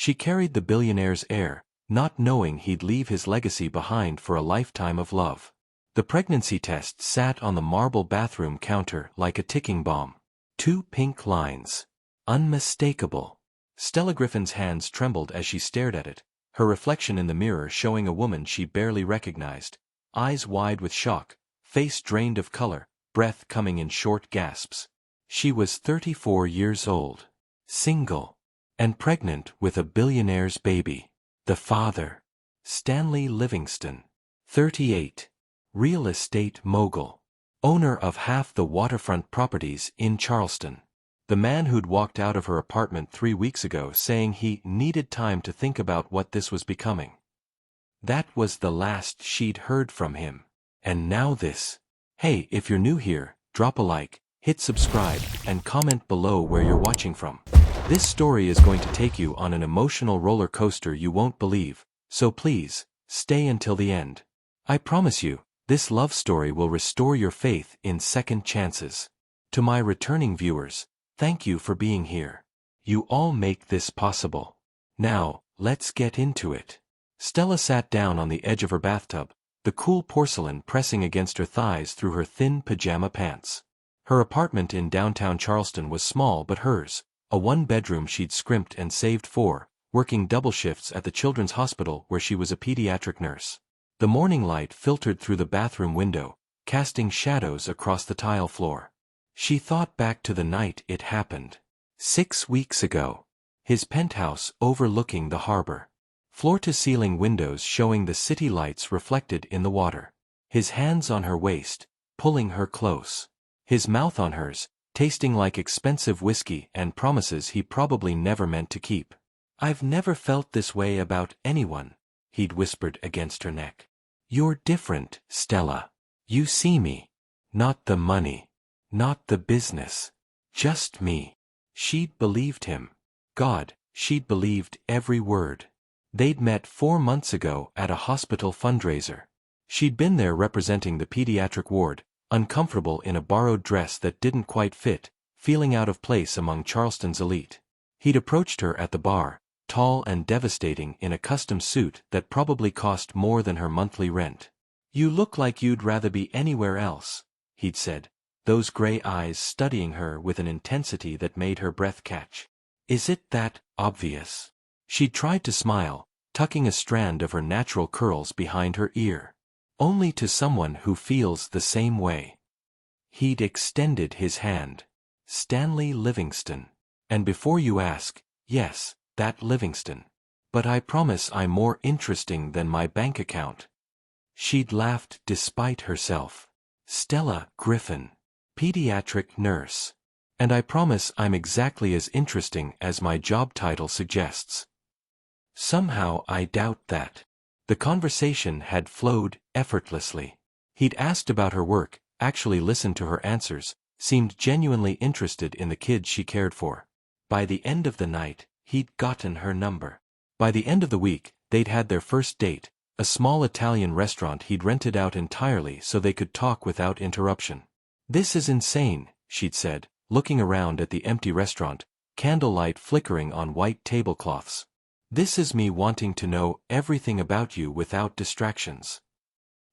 She carried the billionaire's heir, not knowing he'd leave his legacy behind for a lifetime of love. The pregnancy test sat on the marble bathroom counter like a ticking bomb. 2 pink lines. Unmistakable. Stella Griffin's hands trembled as she stared at it, her reflection in the mirror showing a woman she barely recognized, eyes wide with shock, face drained of color, breath coming in short gasps. She was 34 years old, single, and pregnant with a billionaire's baby. The father, Stanley Livingston, 38, real estate mogul, owner of half the waterfront properties in Charleston. The man who'd walked out of her apartment 3 weeks ago saying he needed time to think about what this was becoming. That was the last she'd heard from him. And now this. Hey, if you're new here, drop a like, hit subscribe, and comment below where you're watching from. This story is going to take you on an emotional roller coaster you won't believe, so please, stay until the end. I promise you, this love story will restore your faith in second chances. To my returning viewers, thank you for being here. You all make this possible. Now, let's get into it. Stella sat down on the edge of her bathtub, the cool porcelain pressing against her thighs through her thin pajama pants. Her apartment in downtown Charleston was small but hers, a one-bedroom she'd scrimped and saved for, working double shifts at the children's hospital where she was a pediatric nurse. The morning light filtered through the bathroom window, casting shadows across the tile floor. She thought back to the night it happened. 6 weeks ago. His penthouse overlooking the harbor. Floor-to-ceiling windows showing the city lights reflected in the water. His hands on her waist, pulling her close. His mouth on hers, tasting like expensive whiskey and promises he probably never meant to keep. I've never felt this way about anyone, he'd whispered against her neck. You're different, Stella. You see me. Not the money. Not the business. Just me. She'd believed him. God, she'd believed every word. They'd met 4 months ago at a hospital fundraiser. She'd been there representing the pediatric ward, uncomfortable in a borrowed dress that didn't quite fit, feeling out of place among Charleston's elite. He'd approached her at the bar, tall and devastating in a custom suit that probably cost more than her monthly rent. You look like you'd rather be anywhere else, he'd said, those gray eyes studying her with an intensity that made her breath catch. Is it that obvious? She tried to smile, tucking a strand of her natural curls behind her ear. Only to someone who feels the same way. He'd extended his hand. Stanley Livingston. And before you ask, yes, that Livingston. But I promise I'm more interesting than my bank account. She'd laughed despite herself. Stella Griffin. Pediatric nurse. And I promise I'm exactly as interesting as my job title suggests. Somehow I doubt that. The conversation had flowed effortlessly. He'd asked about her work, actually listened to her answers, seemed genuinely interested in the kids she cared for. By the end of the night, he'd gotten her number. By the end of the week, they'd had their first date, a small Italian restaurant he'd rented out entirely so they could talk without interruption. This is insane, she'd said, looking around at the empty restaurant, candlelight flickering on white tablecloths. This is me wanting to know everything about you without distractions.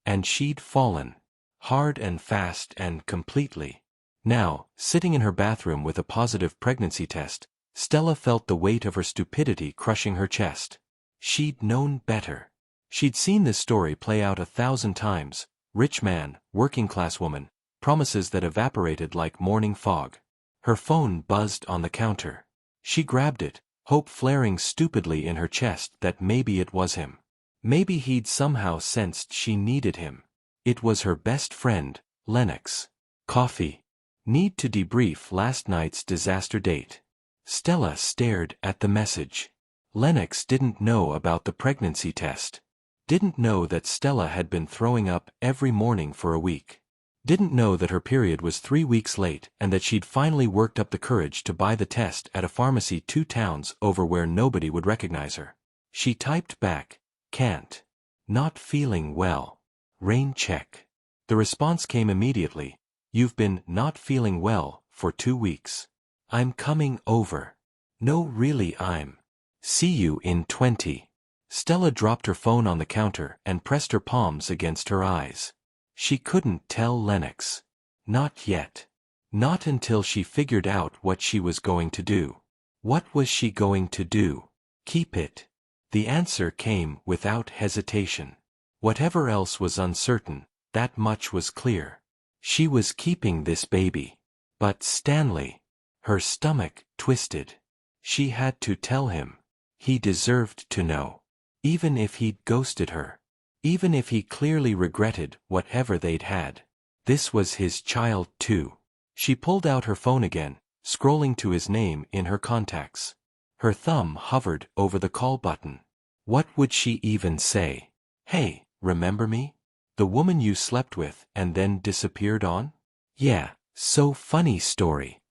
And she'd fallen. Hard and fast and completely. Now, sitting in her bathroom with a positive pregnancy test, Stella felt the weight of her stupidity crushing her chest. She'd known better. She'd seen this story play out 1,000 times. Rich man, working class woman, promises that evaporated like morning fog. Her phone buzzed on the counter. She grabbed it, hope flaring stupidly in her chest that maybe it was him. Maybe he'd somehow sensed she needed him. It was her best friend, Lennox. Coffee. Need to debrief last night's disaster date. Stella stared at the message. Lennox didn't know about the pregnancy test. Didn't know that Stella had been throwing up every morning for a week. Didn't know that her period was 3 weeks late and that she'd finally worked up the courage to buy the test at a pharmacy 2 towns over where nobody would recognize her. She typed back, can't. Not feeling well. Rain check. The response came immediately. You've been not feeling well for 2 weeks. I'm coming over. No really I'm. See you in 20. Stella dropped her phone on the counter and pressed her palms against her eyes. She couldn't tell Lennox. Not yet. Not until she figured out what she was going to do. What was she going to do? Keep it. The answer came without hesitation. Whatever else was uncertain, that much was clear. She was keeping this baby. But Stanley. Her stomach twisted. She had to tell him. He deserved to know. Even if he'd ghosted her. Even if he clearly regretted whatever they'd had. This was his child too. She pulled out her phone again, scrolling to his name in her contacts. Her thumb hovered over the call button. What would she even say? Hey, remember me? The woman you slept with and then disappeared on? Yeah, so funny story.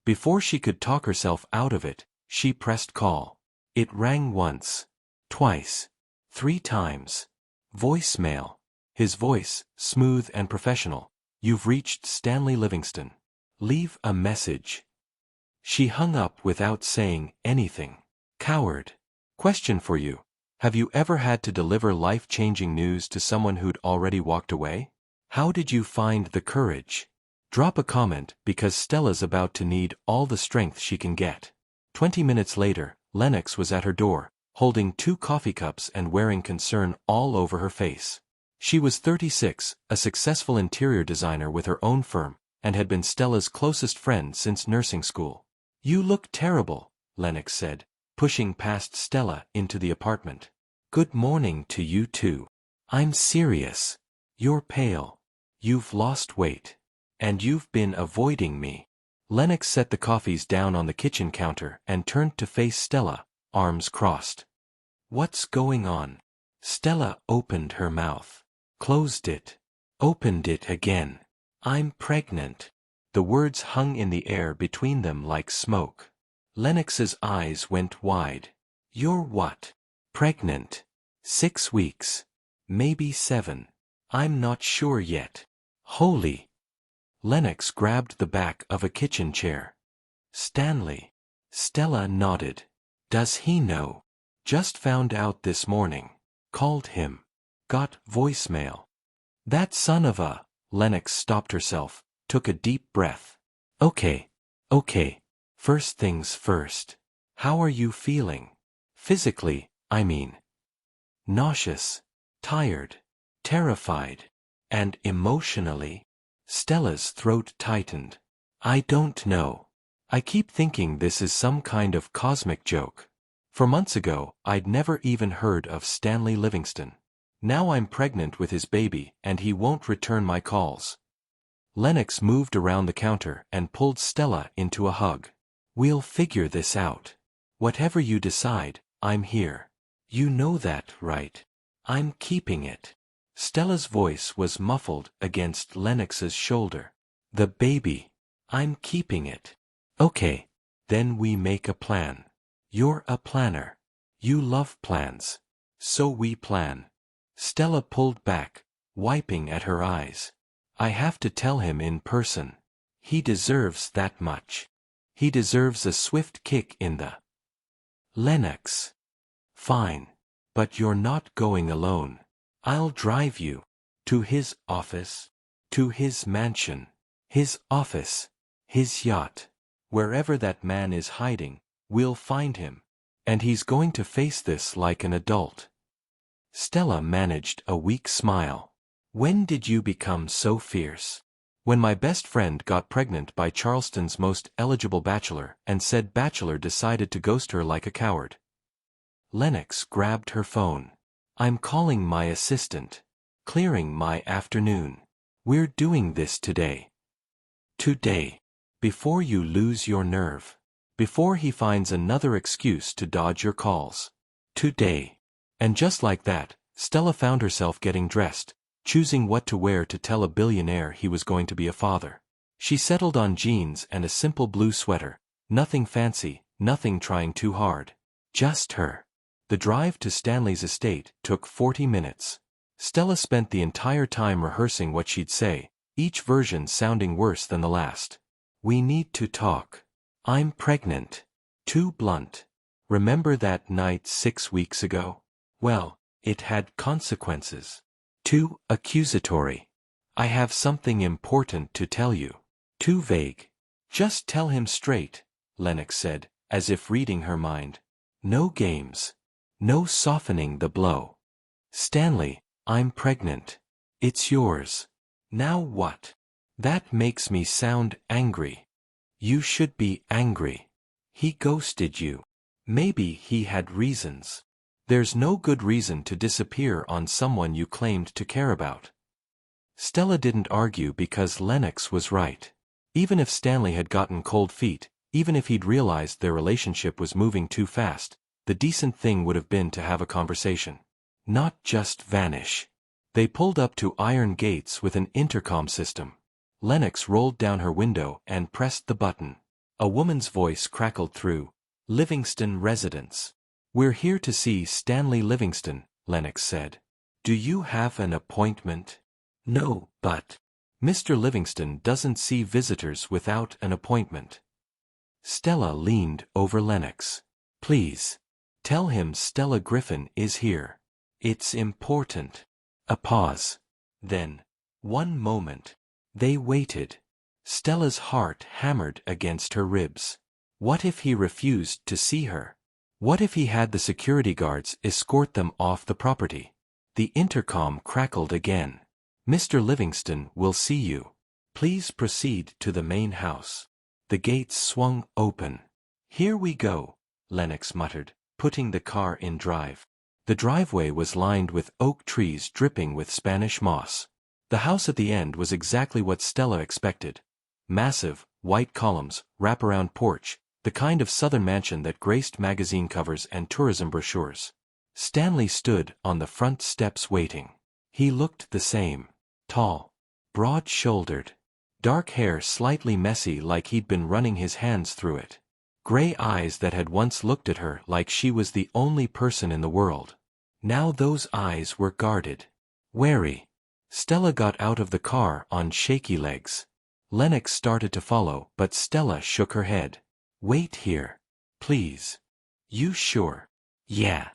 Before she could talk herself out of it, she pressed call. It rang once. Twice. 3 times. Voicemail. His voice, smooth and professional. You've reached Stanley Livingston. Leave a message. She hung up without saying anything. Coward. Question for you. Have you ever had to deliver life-changing news to someone who'd already walked away? How did you find the courage? Drop a comment because Stella's about to need all the strength she can get. 20 minutes later, Lennox was at her door, holding 2 coffee cups and wearing concern all over her face. She was 36, a successful interior designer with her own firm, and had been Stella's closest friend since nursing school. You look terrible, Lennox said, pushing past Stella into the apartment. Good morning to you too. I'm serious. You're pale. You've lost weight. And you've been avoiding me. Lennox set the coffees down on the kitchen counter and turned to face Stella, arms crossed. What's going on? Stella opened her mouth. Closed it. Opened it again. I'm pregnant. The words hung in the air between them like smoke. Lennox's eyes went wide. You're what? Pregnant. 6 weeks. Maybe 7. I'm not sure yet. Holy. Lennox grabbed the back of a kitchen chair. Stanley. Stella nodded. Does he know? Just found out this morning. Called him. Got voicemail. That son of a... Lennox stopped herself, took a deep breath. Okay. First things first. How are you feeling? Physically, I mean. Nauseous. Tired. Terrified. And emotionally? Stella's throat tightened. I don't know. I keep thinking this is some kind of cosmic joke. For months ago, I'd never even heard of Stanley Livingston. Now I'm pregnant with his baby and he won't return my calls. Lennox moved around the counter and pulled Stella into a hug. We'll figure this out. Whatever you decide, I'm here. You know that, right? I'm keeping it. Stella's voice was muffled against Lennox's shoulder. The baby. I'm keeping it. Okay. Then we make a plan. You're a planner. You love plans. So we plan. Stella pulled back, wiping at her eyes. I have to tell him in person. He deserves that much. He deserves a swift kick in the... Lennox. Fine. But you're not going alone. I'll drive you. To his office. To his mansion. His office. His yacht. Wherever that man is hiding, we'll find him. And he's going to face this like an adult. Stella managed a weak smile. When did you become so fierce? When my best friend got pregnant by Charleston's most eligible bachelor and said bachelor decided to ghost her like a coward. Lennox grabbed her phone. I'm calling my assistant. Clearing my afternoon. We're doing this today. Today. Before you lose your nerve. Before he finds another excuse to dodge your calls. Today. And just like that, Stella found herself getting dressed, choosing what to wear to tell a billionaire he was going to be a father. She settled on jeans and a simple blue sweater, nothing fancy, nothing trying too hard. Just her. The drive to Stanley's estate took 40 minutes. Stella spent the entire time rehearsing what she'd say, each version sounding worse than the last. We need to talk. I'm pregnant. Too blunt. Remember that night 6 weeks ago? Well, it had consequences. Too accusatory. I have something important to tell you. Too vague. Just tell him straight, Lennox said, as if reading her mind. No games. No softening the blow. Stanley, I'm pregnant. It's yours. Now what? That makes me sound angry. You should be angry. He ghosted you. Maybe he had reasons. There's no good reason to disappear on someone you claimed to care about. Stella didn't argue because Lennox was right. Even if Stanley had gotten cold feet, even if he'd realized their relationship was moving too fast, the decent thing would have been to have a conversation. Not just vanish. They pulled up to iron gates with an intercom system. Lennox rolled down her window and pressed the button. A woman's voice crackled through. Livingston residence. We're here to see Stanley Livingston, Lennox said. Do you have an appointment? No, but Mr. Livingston doesn't see visitors without an appointment. Stella leaned over Lennox. Please. Tell him Stella Griffin is here. It's important. A pause. Then, one moment. They waited. Stella's heart hammered against her ribs. What if he refused to see her? What if he had the security guards escort them off the property? The intercom crackled again. Mr. Livingston will see you. Please proceed to the main house. The gates swung open. Here we go, Lennox muttered, putting the car in drive. The driveway was lined with oak trees dripping with Spanish moss. The house at the end was exactly what Stella expected. Massive, white columns, wraparound porch, the kind of southern mansion that graced magazine covers and tourism brochures. Stanley stood on the front steps waiting. He looked the same. Tall. Broad-shouldered. Dark hair slightly messy like he'd been running his hands through it. Gray eyes that had once looked at her like she was the only person in the world. Now those eyes were guarded. Wary. Stella got out of the car on shaky legs. Lennox started to follow, but Stella shook her head. Wait here. Please. You sure? Yeah.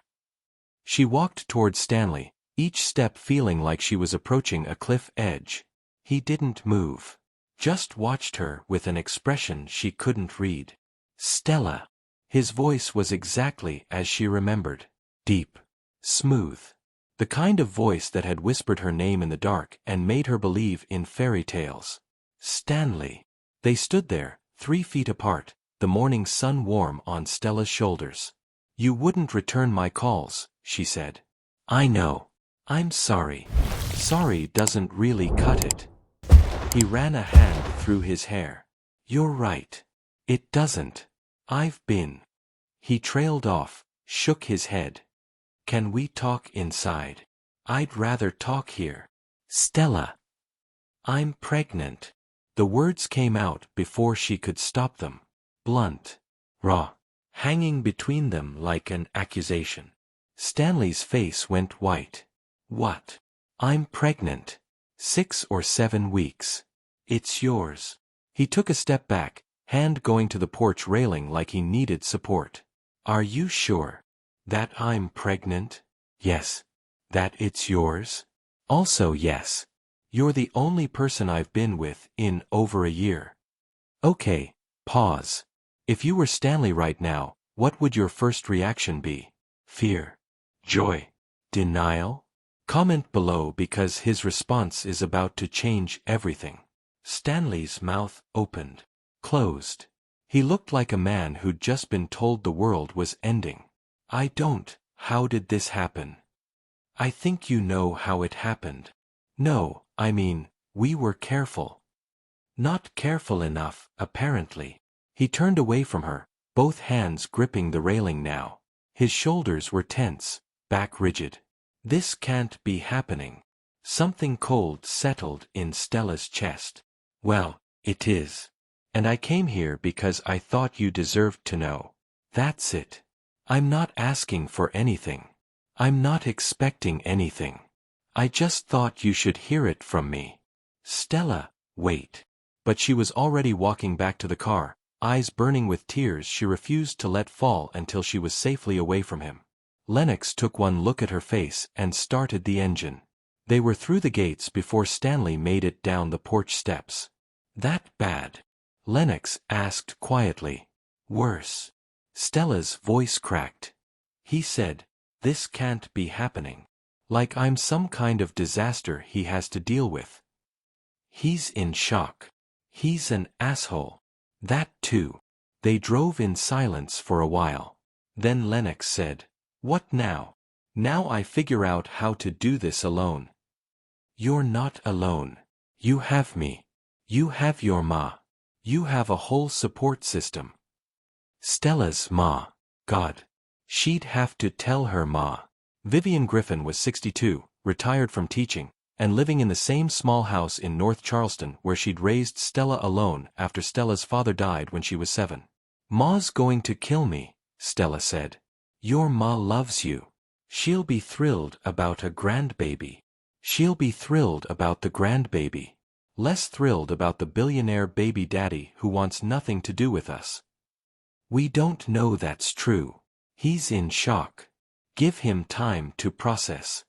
She walked toward Stanley, each step feeling like she was approaching a cliff edge. He didn't move. Just watched her with an expression she couldn't read. Stella. His voice was exactly as she remembered. Deep. Smooth. The kind of voice that had whispered her name in the dark and made her believe in fairy tales. Stanley. They stood there, 3 feet apart, the morning sun warm on Stella's shoulders. You wouldn't return my calls, she said. I know. I'm sorry. Sorry doesn't really cut it. He ran a hand through his hair. You're right. It doesn't. I've been. He trailed off, shook his head. Can we talk inside? I'd rather talk here. Stella. I'm pregnant. The words came out before she could stop them. Blunt. Raw. Hanging between them like an accusation. Stanley's face went white. What? I'm pregnant. 6 or 7 weeks. It's yours. He took a step back, hand going to the porch railing like he needed support. Are you sure? That I'm pregnant? Yes. That it's yours? Also yes. You're the only person I've been with in over a year. Okay, pause. If you were Stanley right now, what would your first reaction be? Fear? Joy? Denial? Comment below because his response is about to change everything. Stanley's mouth opened. Closed. He looked like a man who'd just been told the world was ending. I don't. How did this happen? I think you know how it happened. No, I mean, we were careful. Not careful enough, apparently. He turned away from her, both hands gripping the railing now. His shoulders were tense, back rigid. This can't be happening. Something cold settled in Stella's chest. Well, it is. And I came here because I thought you deserved to know. That's it. I'm not asking for anything. I'm not expecting anything. I just thought you should hear it from me. Stella, wait. But she was already walking back to the car, eyes burning with tears she refused to let fall until she was safely away from him. Lennox took one look at her face and started the engine. They were through the gates before Stanley made it down the porch steps. "That bad?" Lennox asked quietly. "Worse." Stella's voice cracked. He said, "This can't be happening. Like I'm some kind of disaster he has to deal with." He's in shock. He's an asshole. That too. They drove in silence for a while. Then Lennox said, "What now?" "Now I figure out how to do this alone." "You're not alone. You have me. You have your ma. You have a whole support system." Stella's ma. God. She'd have to tell her ma. Vivian Griffin was 62, retired from teaching, and living in the same small house in North Charleston where she'd raised Stella alone after Stella's father died when she was 7. "Ma's going to kill me," Stella said. "Your ma loves you. She'll be thrilled about a grandbaby. She'll be thrilled about the grandbaby. Less thrilled about the billionaire baby daddy who wants nothing to do with us." "We don't know that's true. He's in shock. Give him time to process."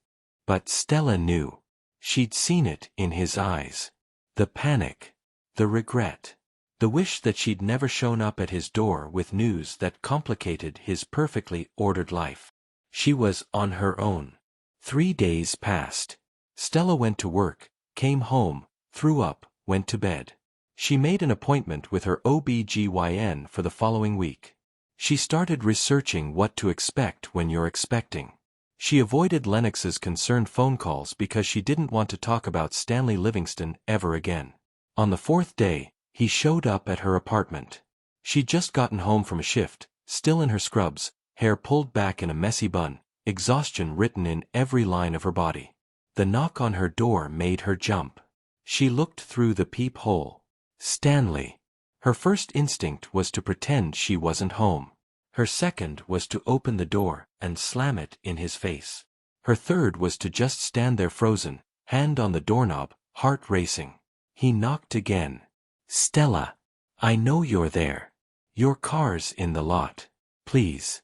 But Stella knew. She'd seen it in his eyes. The panic. The regret. The wish that she'd never shown up at his door with news that complicated his perfectly ordered life. She was on her own. 3 days passed. Stella went to work, came home, threw up, went to bed. She made an appointment with her OB/GYN for the following week. She started researching what to expect when you're expecting. She avoided Lennox's concerned phone calls because she didn't want to talk about Stanley Livingston ever again. On the 4th day, he showed up at her apartment. She'd just gotten home from a shift, still in her scrubs, hair pulled back in a messy bun, exhaustion written in every line of her body. The knock on her door made her jump. She looked through the peephole. Stanley. Her first instinct was to pretend she wasn't home. Her second was to open the door and slam it in his face. Her third was to just stand there frozen, hand on the doorknob, heart racing. He knocked again. "Stella. I know you're there. Your car's in the lot. Please.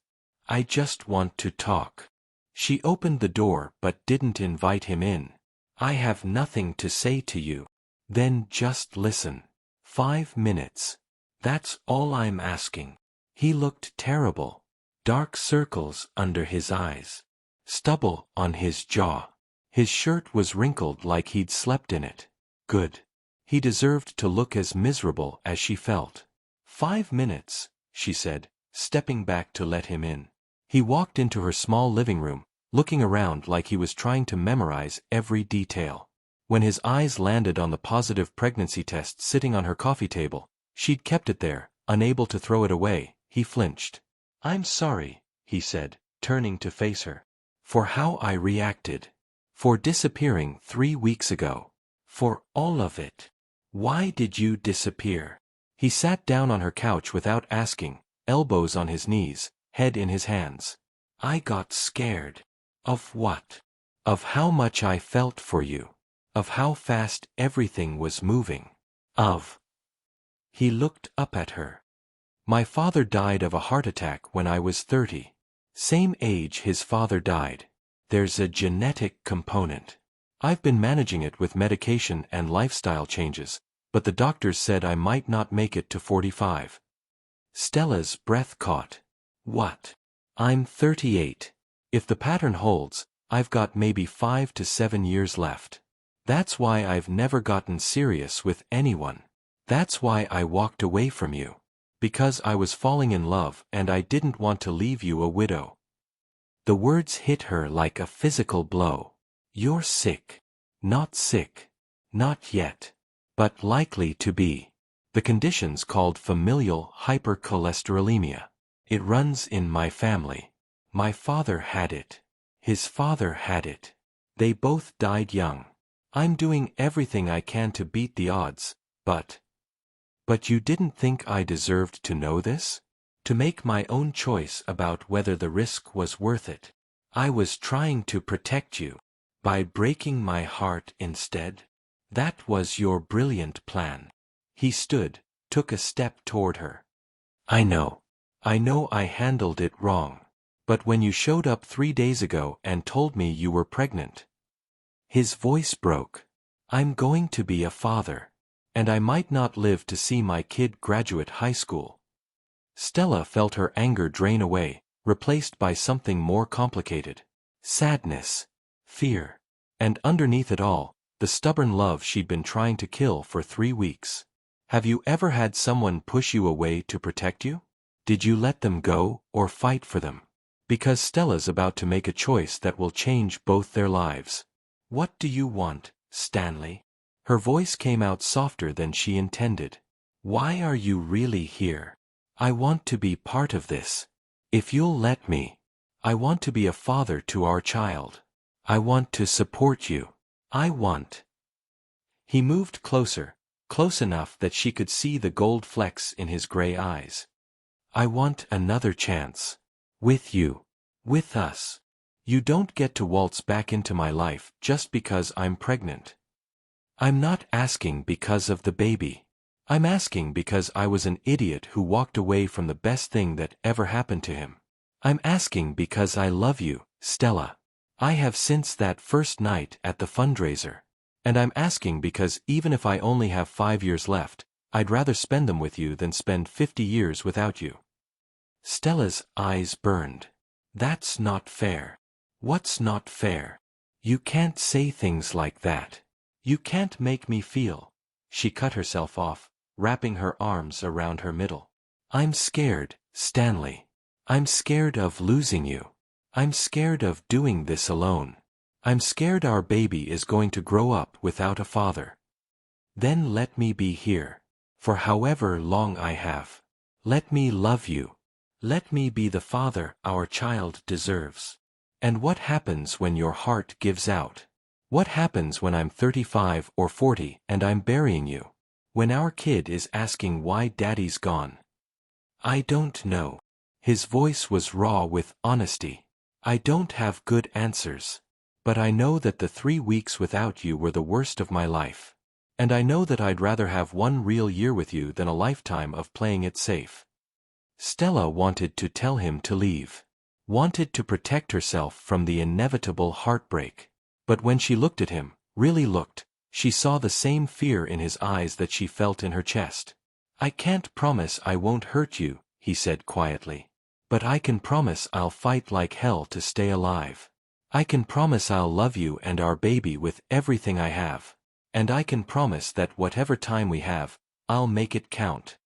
I just want to talk." She opened the door but didn't invite him in. "I have nothing to say to you." "Then just listen. 5 minutes. That's all I'm asking." He looked terrible. Dark circles under his eyes. Stubble on his jaw. His shirt was wrinkled like he'd slept in it. Good. He deserved to look as miserable as she felt. 5 minutes, she said, stepping back to let him in. He walked into her small living room, looking around like he was trying to memorize every detail. When his eyes landed on the positive pregnancy test sitting on her coffee table, she'd kept it there, unable to throw it away. He flinched. "I'm sorry," he said, turning to face her. "For how I reacted. For disappearing 3 weeks ago. For all of it. Why did you disappear?" He sat down on her couch without asking, elbows on his knees, head in his hands. "I got scared." "Of what?" "Of how much I felt for you. Of how fast everything was moving. Of." He looked up at her. "My father died of a heart attack when I was 30. Same age his father died. There's a genetic component. I've been managing it with medication and lifestyle changes, but the doctors said I might not make it to 45. Stella's breath caught. "What?" "I'm 38. If the pattern holds, I've got maybe 5 to 7 years left. That's why I've never gotten serious with anyone. That's why I walked away from you. Because I was falling in love and I didn't want to leave you a widow." The words hit her like a physical blow. "You're sick." "Not sick. Not yet. But likely to be. The condition's called familial hypercholesterolemia. It runs in my family. My father had it. His father had it. They both died young. I'm doing everything I can to beat the odds, but you didn't think I deserved to know this? To make my own choice about whether the risk was worth it. I was trying to protect you. By breaking my heart instead? That was your brilliant plan." He stood, took a step toward her. I know. I know I handled it wrong. But when you showed up 3 days ago and told me you were pregnant. His voice broke. I'm going to be a father. And I might not live to see my kid graduate high school. Stella felt her anger drain away, replaced by something more complicated. Sadness. Fear. And underneath it all, the stubborn love she'd been trying to kill for 3 weeks. Have you ever had someone push you away to protect you? Did you let them go, or fight for them? Because Stella's about to make a choice that will change both their lives. What do you want, Stanley? Her voice came out softer than she intended. Why are you really here? I want to be part of this. If you'll let me. I want to be a father to our child. I want to support you. I want. He moved closer, close enough that she could see the gold flecks in his gray eyes. I want another chance. With you. With us. You don't get to waltz back into my life just because I'm pregnant. I'm not asking because of the baby. I'm asking because I was an idiot who walked away from the best thing that ever happened to him. I'm asking because I love you, Stella. I have since that first night at the fundraiser. And I'm asking because even if I only have 5 years left, I'd rather spend them with you than spend 50 years without you. Stella's eyes burned. That's not fair. What's not fair? You can't say things like that. You can't make me feel. She cut herself off, wrapping her arms around her middle. I'm scared, Stanley. I'm scared of losing you. I'm scared of doing this alone. I'm scared our baby is going to grow up without a father. Then let me be here. For however long I have. Let me love you. Let me be the father our child deserves. And what happens when your heart gives out? What happens when I'm 35 or 40 and I'm burying you? When our kid is asking why daddy's gone? I don't know. His voice was raw with honesty. I don't have good answers. But I know that the 3 weeks without you were the worst of my life. And I know that I'd rather have 1 real year with you than a lifetime of playing it safe. Stella wanted to tell him to leave. Wanted to protect herself from the inevitable heartbreak. But when she looked at him, really looked, she saw the same fear in his eyes that she felt in her chest. I can't promise I won't hurt you, he said quietly. But I can promise I'll fight like hell to stay alive. I can promise I'll love you and our baby with everything I have. And I can promise that whatever time we have, I'll make it count.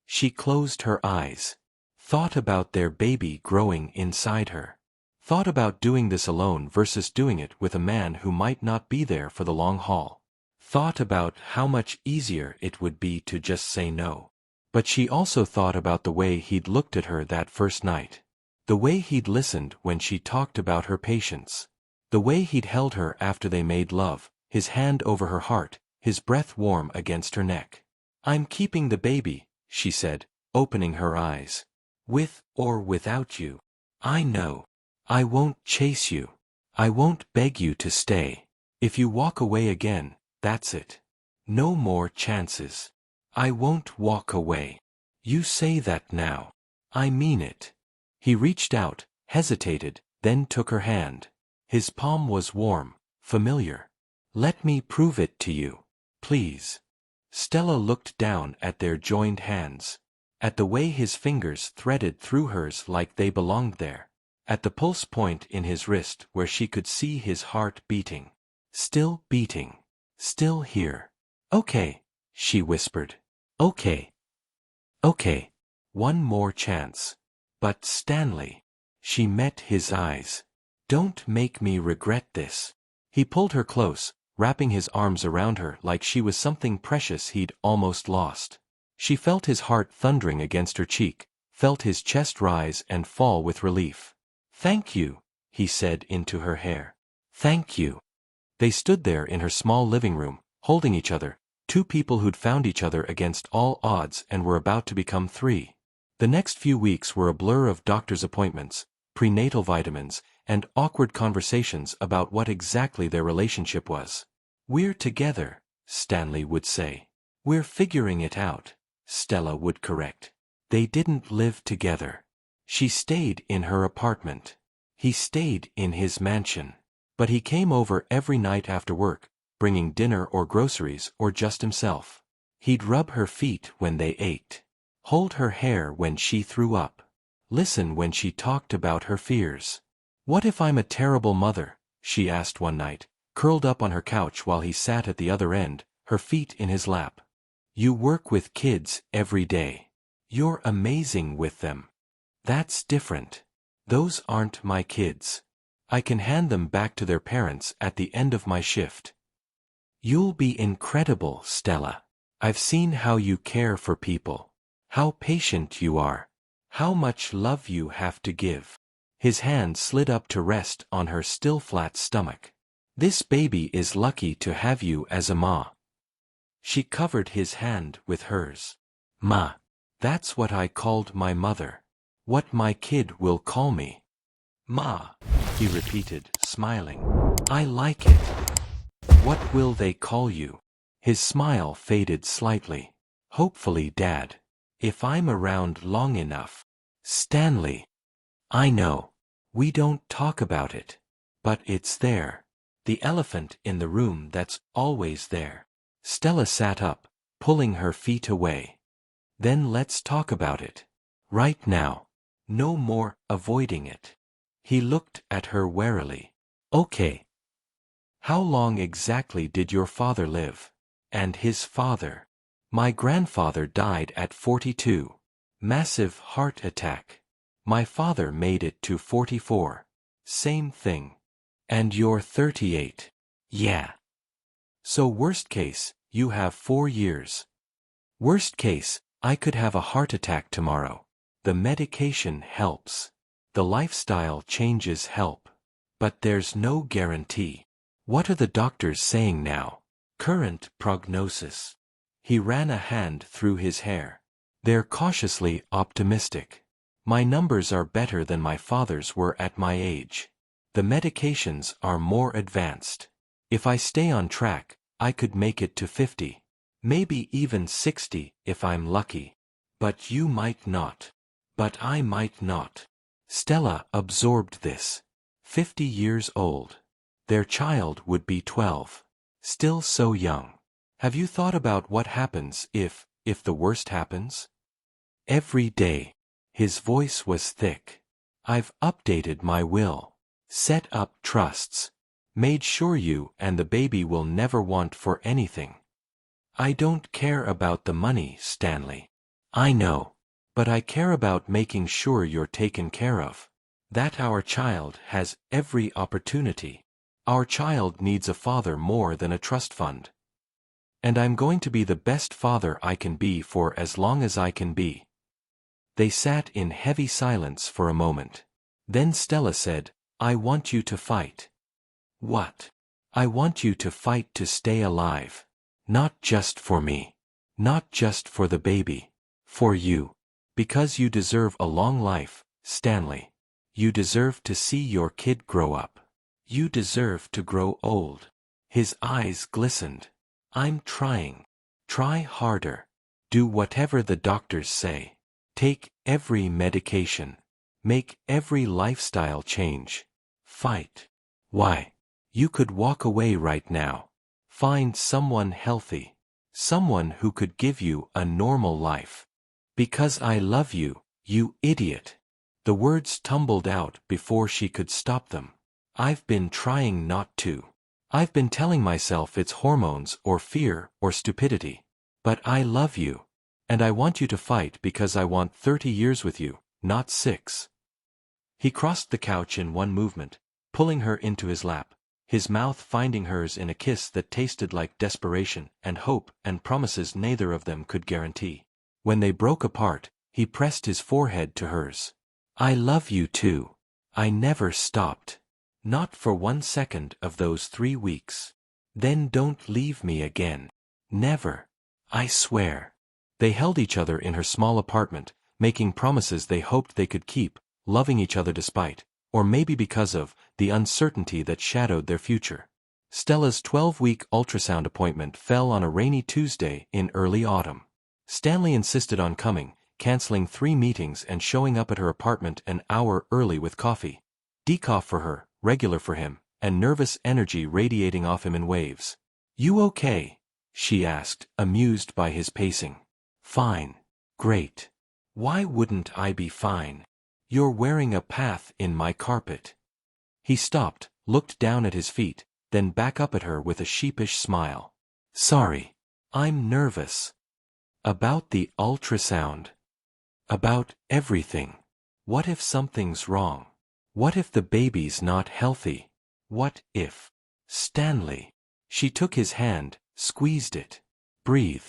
She closed her eyes. Thought about their baby growing inside her. Thought about doing this alone versus doing it with a man who might not be there for the long haul. Thought about how much easier it would be to just say no. But she also thought about the way he'd looked at her that first night. The way he'd listened when she talked about her patients. The way he'd held her after they made love, his hand over her heart, his breath warm against her neck. I'm keeping the baby, she said, opening her eyes. With or without you. I know. I won't chase you. I won't beg you to stay. If you walk away again, that's it. No more chances. I won't walk away. You say that now. I mean it. He reached out, hesitated, then took her hand. His palm was warm, familiar. Let me prove it to you. Please. Stella looked down at their joined hands. At the way his fingers threaded through hers like they belonged there. At the pulse point in his wrist where she could see his heart beating. Still beating. Still here. Okay, she whispered. Okay. Okay. 1 more chance. But Stanley. She met his eyes. Don't make me regret this. He pulled her close, wrapping his arms around her like she was something precious he'd almost lost. She felt his heart thundering against her cheek, felt his chest rise and fall with relief. Thank you, he said into her hair. Thank you. They stood there in her small living room, holding each other, 2 people who'd found each other against all odds and were about to become 3. The next few weeks were a blur of doctor's appointments, prenatal vitamins, and awkward conversations about what exactly their relationship was. We're together, Stanley would say. We're figuring it out, Stella would correct. They didn't live together. She stayed in her apartment. He stayed in his mansion. But he came over every night after work, bringing dinner or groceries or just himself. He'd rub her feet when they ached, hold her hair when she threw up, listen when she talked about her fears. "What if I'm a terrible mother?" she asked one night, curled up on her couch while he sat at the other end, her feet in his lap. "You work with kids every day. You're amazing with them. That's different. Those aren't my kids. I can hand them back to their parents at the end of my shift." "You'll be incredible, Stella. I've seen how you care for people. How patient you are. How much love you have to give." His hand slid up to rest on her still flat stomach. "This baby is lucky to have you as a ma." She covered his hand with hers. "Ma. That's what I called my mother. What my kid will call me." "Ma," he repeated, smiling. "I like it. What will they call you?" His smile faded slightly. "Hopefully Dad. If I'm around long enough." "Stanley. I know. We don't talk about it. But it's there. The elephant in the room that's always there." Stella sat up, pulling her feet away. "Then let's talk about it. Right now. No more avoiding it." He looked at her warily. "Okay. How long exactly did your father live? And his father?" "My grandfather died at 42. Massive heart attack. My father made it to 44. Same thing. And you're 38. Yeah. So worst case, you have 4 years. Worst case, I could have a heart attack tomorrow. The medication helps. The lifestyle changes help. But there's no guarantee. What are the doctors saying now? Current prognosis." He ran a hand through his hair. "They're cautiously optimistic. My numbers are better than my father's were at my age. The medications are more advanced. If I stay on track, I could make it to 50. Maybe even 60 if I'm lucky. But you might not. But I might not." Stella absorbed this. 50 years old. Their child would be 12. Still so young. "Have you thought about what happens if the worst happens?" "Every day." His voice was thick. "I've updated my will. Set up trusts. Made sure you and the baby will never want for anything." "I don't care about the money, Stanley." "I know. But I care about making sure you're taken care of. That our child has every opportunity. Our child needs a father more than a trust fund. And I'm going to be the best father I can be for as long as I can be." They sat in heavy silence for a moment. Then Stella said, "I want you to fight." "What?" "I want you to fight to stay alive. Not just for me. Not just for the baby. For you. Because you deserve a long life, Stanley. You deserve to see your kid grow up. You deserve to grow old." His eyes glistened. "I'm trying. Try harder. Do whatever the doctors say. Take every medication. Make every lifestyle change. Fight. Why? You could walk away right now. Find someone healthy. Someone who could give you a normal life. Because I love you, you idiot." The words tumbled out before she could stop them. "I've been trying not to. I've been telling myself it's hormones or fear or stupidity. But I love you. And I want you to fight because I want 30 years with you, not 6. He crossed the couch in one movement, pulling her into his lap, his mouth finding hers in a kiss that tasted like desperation and hope and promises neither of them could guarantee. When they broke apart, he pressed his forehead to hers. "I love you too. I never stopped. Not for 1 second of those 3 weeks. Then don't leave me again. Never. I swear." They held each other in her small apartment, making promises they hoped they could keep, loving each other despite, or maybe because of, the uncertainty that shadowed their future. Stella's 12-week ultrasound appointment fell on a rainy Tuesday in early autumn. Stanley insisted on coming, canceling 3 meetings and showing up at her apartment an hour early with coffee. Decaf for her, regular for him, and nervous energy radiating off him in waves. "You okay?" she asked, amused by his pacing. "Fine. Great. Why wouldn't I be fine? You're wearing a path in my carpet." He stopped, looked down at his feet, then back up at her with a sheepish smile. "Sorry. I'm nervous. About the ultrasound. About everything. What if something's wrong? What if the baby's not healthy? What if... Stanley." She took his hand, squeezed it. "Breathe.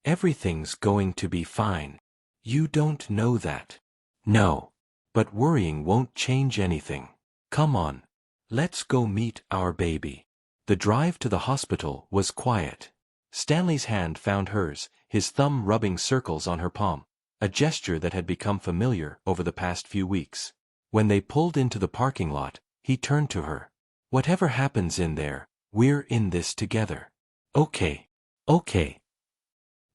Everything's going to be fine. You don't know that." "No. But worrying won't change anything. Come on. Let's go meet our baby." The drive to the hospital was quiet. Stanley's hand found hers, his thumb rubbing circles on her palm, a gesture that had become familiar over the past few weeks. When they pulled into the parking lot, he turned to her. "Whatever happens in there, we're in this together. Okay. Okay."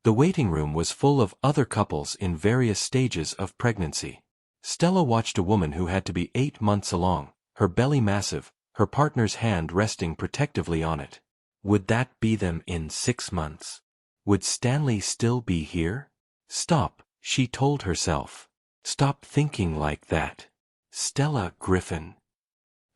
The waiting room was full of other couples in various stages of pregnancy. Stella watched a woman who had to be 8 months along, her belly massive, her partner's hand resting protectively on it. Would that be them in 6 months? Would Stanley still be here? Stop, she told herself. Stop thinking like that. Stella Griffin.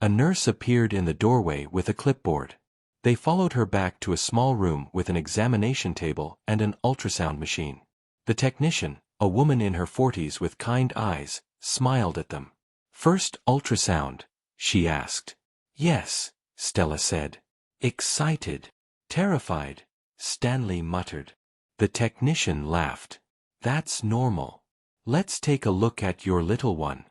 A nurse appeared in the doorway with a clipboard. They followed her back to a small room with an examination table and an ultrasound machine. The technician, a woman in her 40s with kind eyes, smiled at them. "First ultrasound?" she asked. "Yes," Stella said. "Excited? Terrified?" Stanley muttered. The technician laughed. "That's normal. Let's take a look at your little one."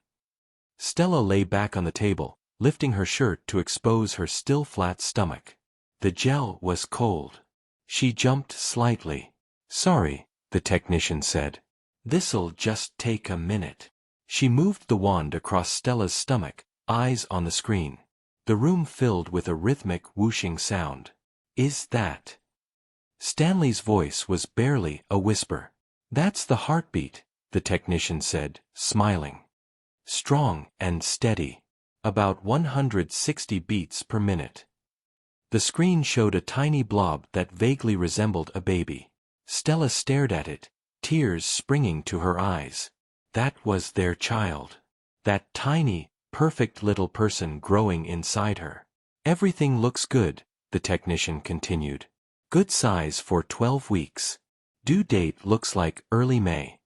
Stella lay back on the table, lifting her shirt to expose her still flat stomach. The gel was cold. She jumped slightly. "Sorry," the technician said. "This'll just take a minute." She moved the wand across Stella's stomach, eyes on the screen. The room filled with a rhythmic whooshing sound. "Is that?" Stanley's voice was barely a whisper. "That's the heartbeat," the technician said, smiling. "Strong and steady. About 160 beats per minute." The screen showed a tiny blob that vaguely resembled a baby. Stella stared at it, tears springing to her eyes. That was their child. That tiny, perfect little person growing inside her. "Everything looks good," the technician continued. "Good size for 12 weeks. Due date looks like early May.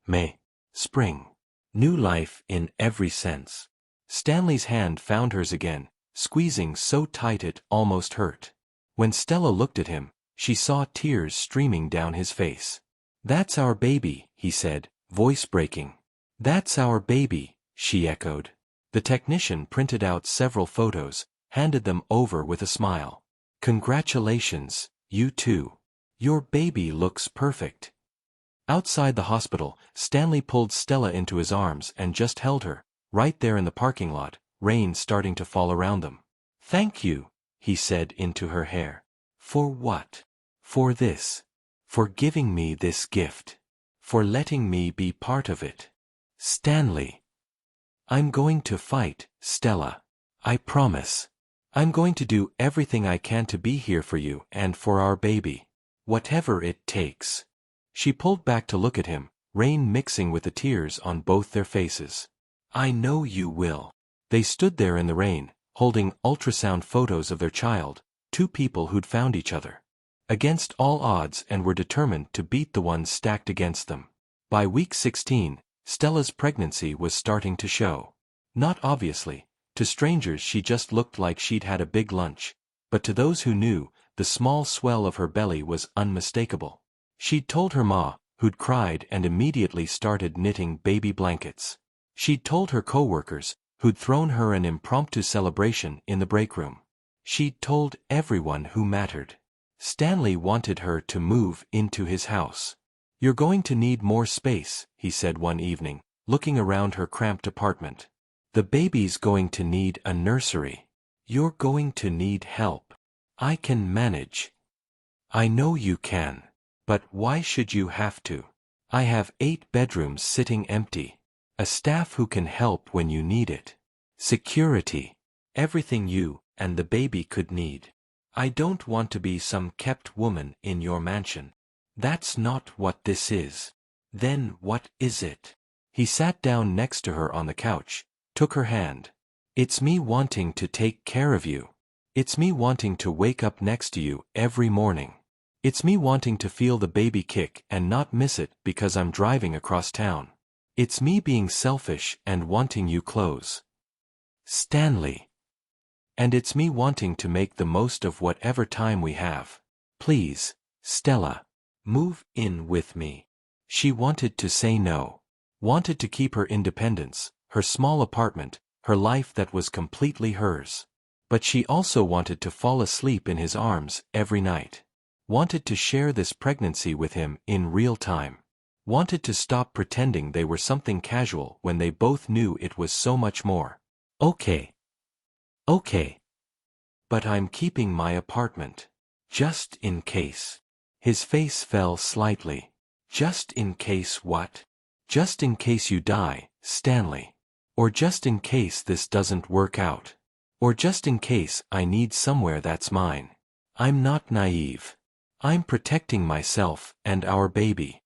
May. Spring. New life in every sense." Stanley's hand found hers again, squeezing so tight it almost hurt. When Stella looked at him, she saw tears streaming down his face. "That's our baby," he said, voice breaking. "That's our baby," she echoed. The technician printed out several photos, handed them over with a smile. "Congratulations, you two. Your baby looks perfect." Outside the hospital, Stanley pulled Stella into his arms and just held her, right there in the parking lot, rain starting to fall around them. "Thank you," he said into her hair. "For what?" "For this. For giving me this gift. For letting me be part of it." "Stanley." "I'm going to fight, Stella. I promise. I'm going to do everything I can to be here for you and for our baby. Whatever it takes." She pulled back to look at him, rain mixing with the tears on both their faces. "I know you will." They stood there in the rain, holding ultrasound photos of their child, two people who'd found each other. Against all odds and were determined to beat the ones stacked against them. By week 16, Stella's pregnancy was starting to show. Not obviously. To strangers she just looked like she'd had a big lunch. But to those who knew, the small swell of her belly was unmistakable. She'd told her ma, who'd cried and immediately started knitting baby blankets. She'd told her coworkers, who'd thrown her an impromptu celebration in the break room. She'd told everyone who mattered. Stanley wanted her to move into his house. "You're going to need more space," he said one evening, looking around her cramped apartment. "The baby's going to need a nursery. You're going to need help. I can manage." "I know you can. But why should you have to?" I have 8 bedrooms sitting empty. A staff who can help when you need it. Security. Everything you and the baby could need. I don't want to be some kept woman in your mansion. That's not what this is. Then what is it? He sat down next to her on the couch, took her hand. It's me wanting to take care of you. It's me wanting to wake up next to you every morning. It's me wanting to feel the baby kick and not miss it because I'm driving across town. It's me being selfish and wanting you close. Stanley. And it's me wanting to make the most of whatever time we have. Please, Stella, move in with me. She wanted to say no. Wanted to keep her independence, her small apartment, her life that was completely hers. But she also wanted to fall asleep in his arms every night. Wanted to share this pregnancy with him in real time. Wanted to stop pretending they were something casual when they both knew it was so much more. Okay. Okay. But I'm keeping my apartment. Just in case. His face fell slightly. Just in case what? Just in case you die, Stanley. Or just in case this doesn't work out. Or just in case I need somewhere that's mine. I'm not naive. I'm protecting myself and our baby.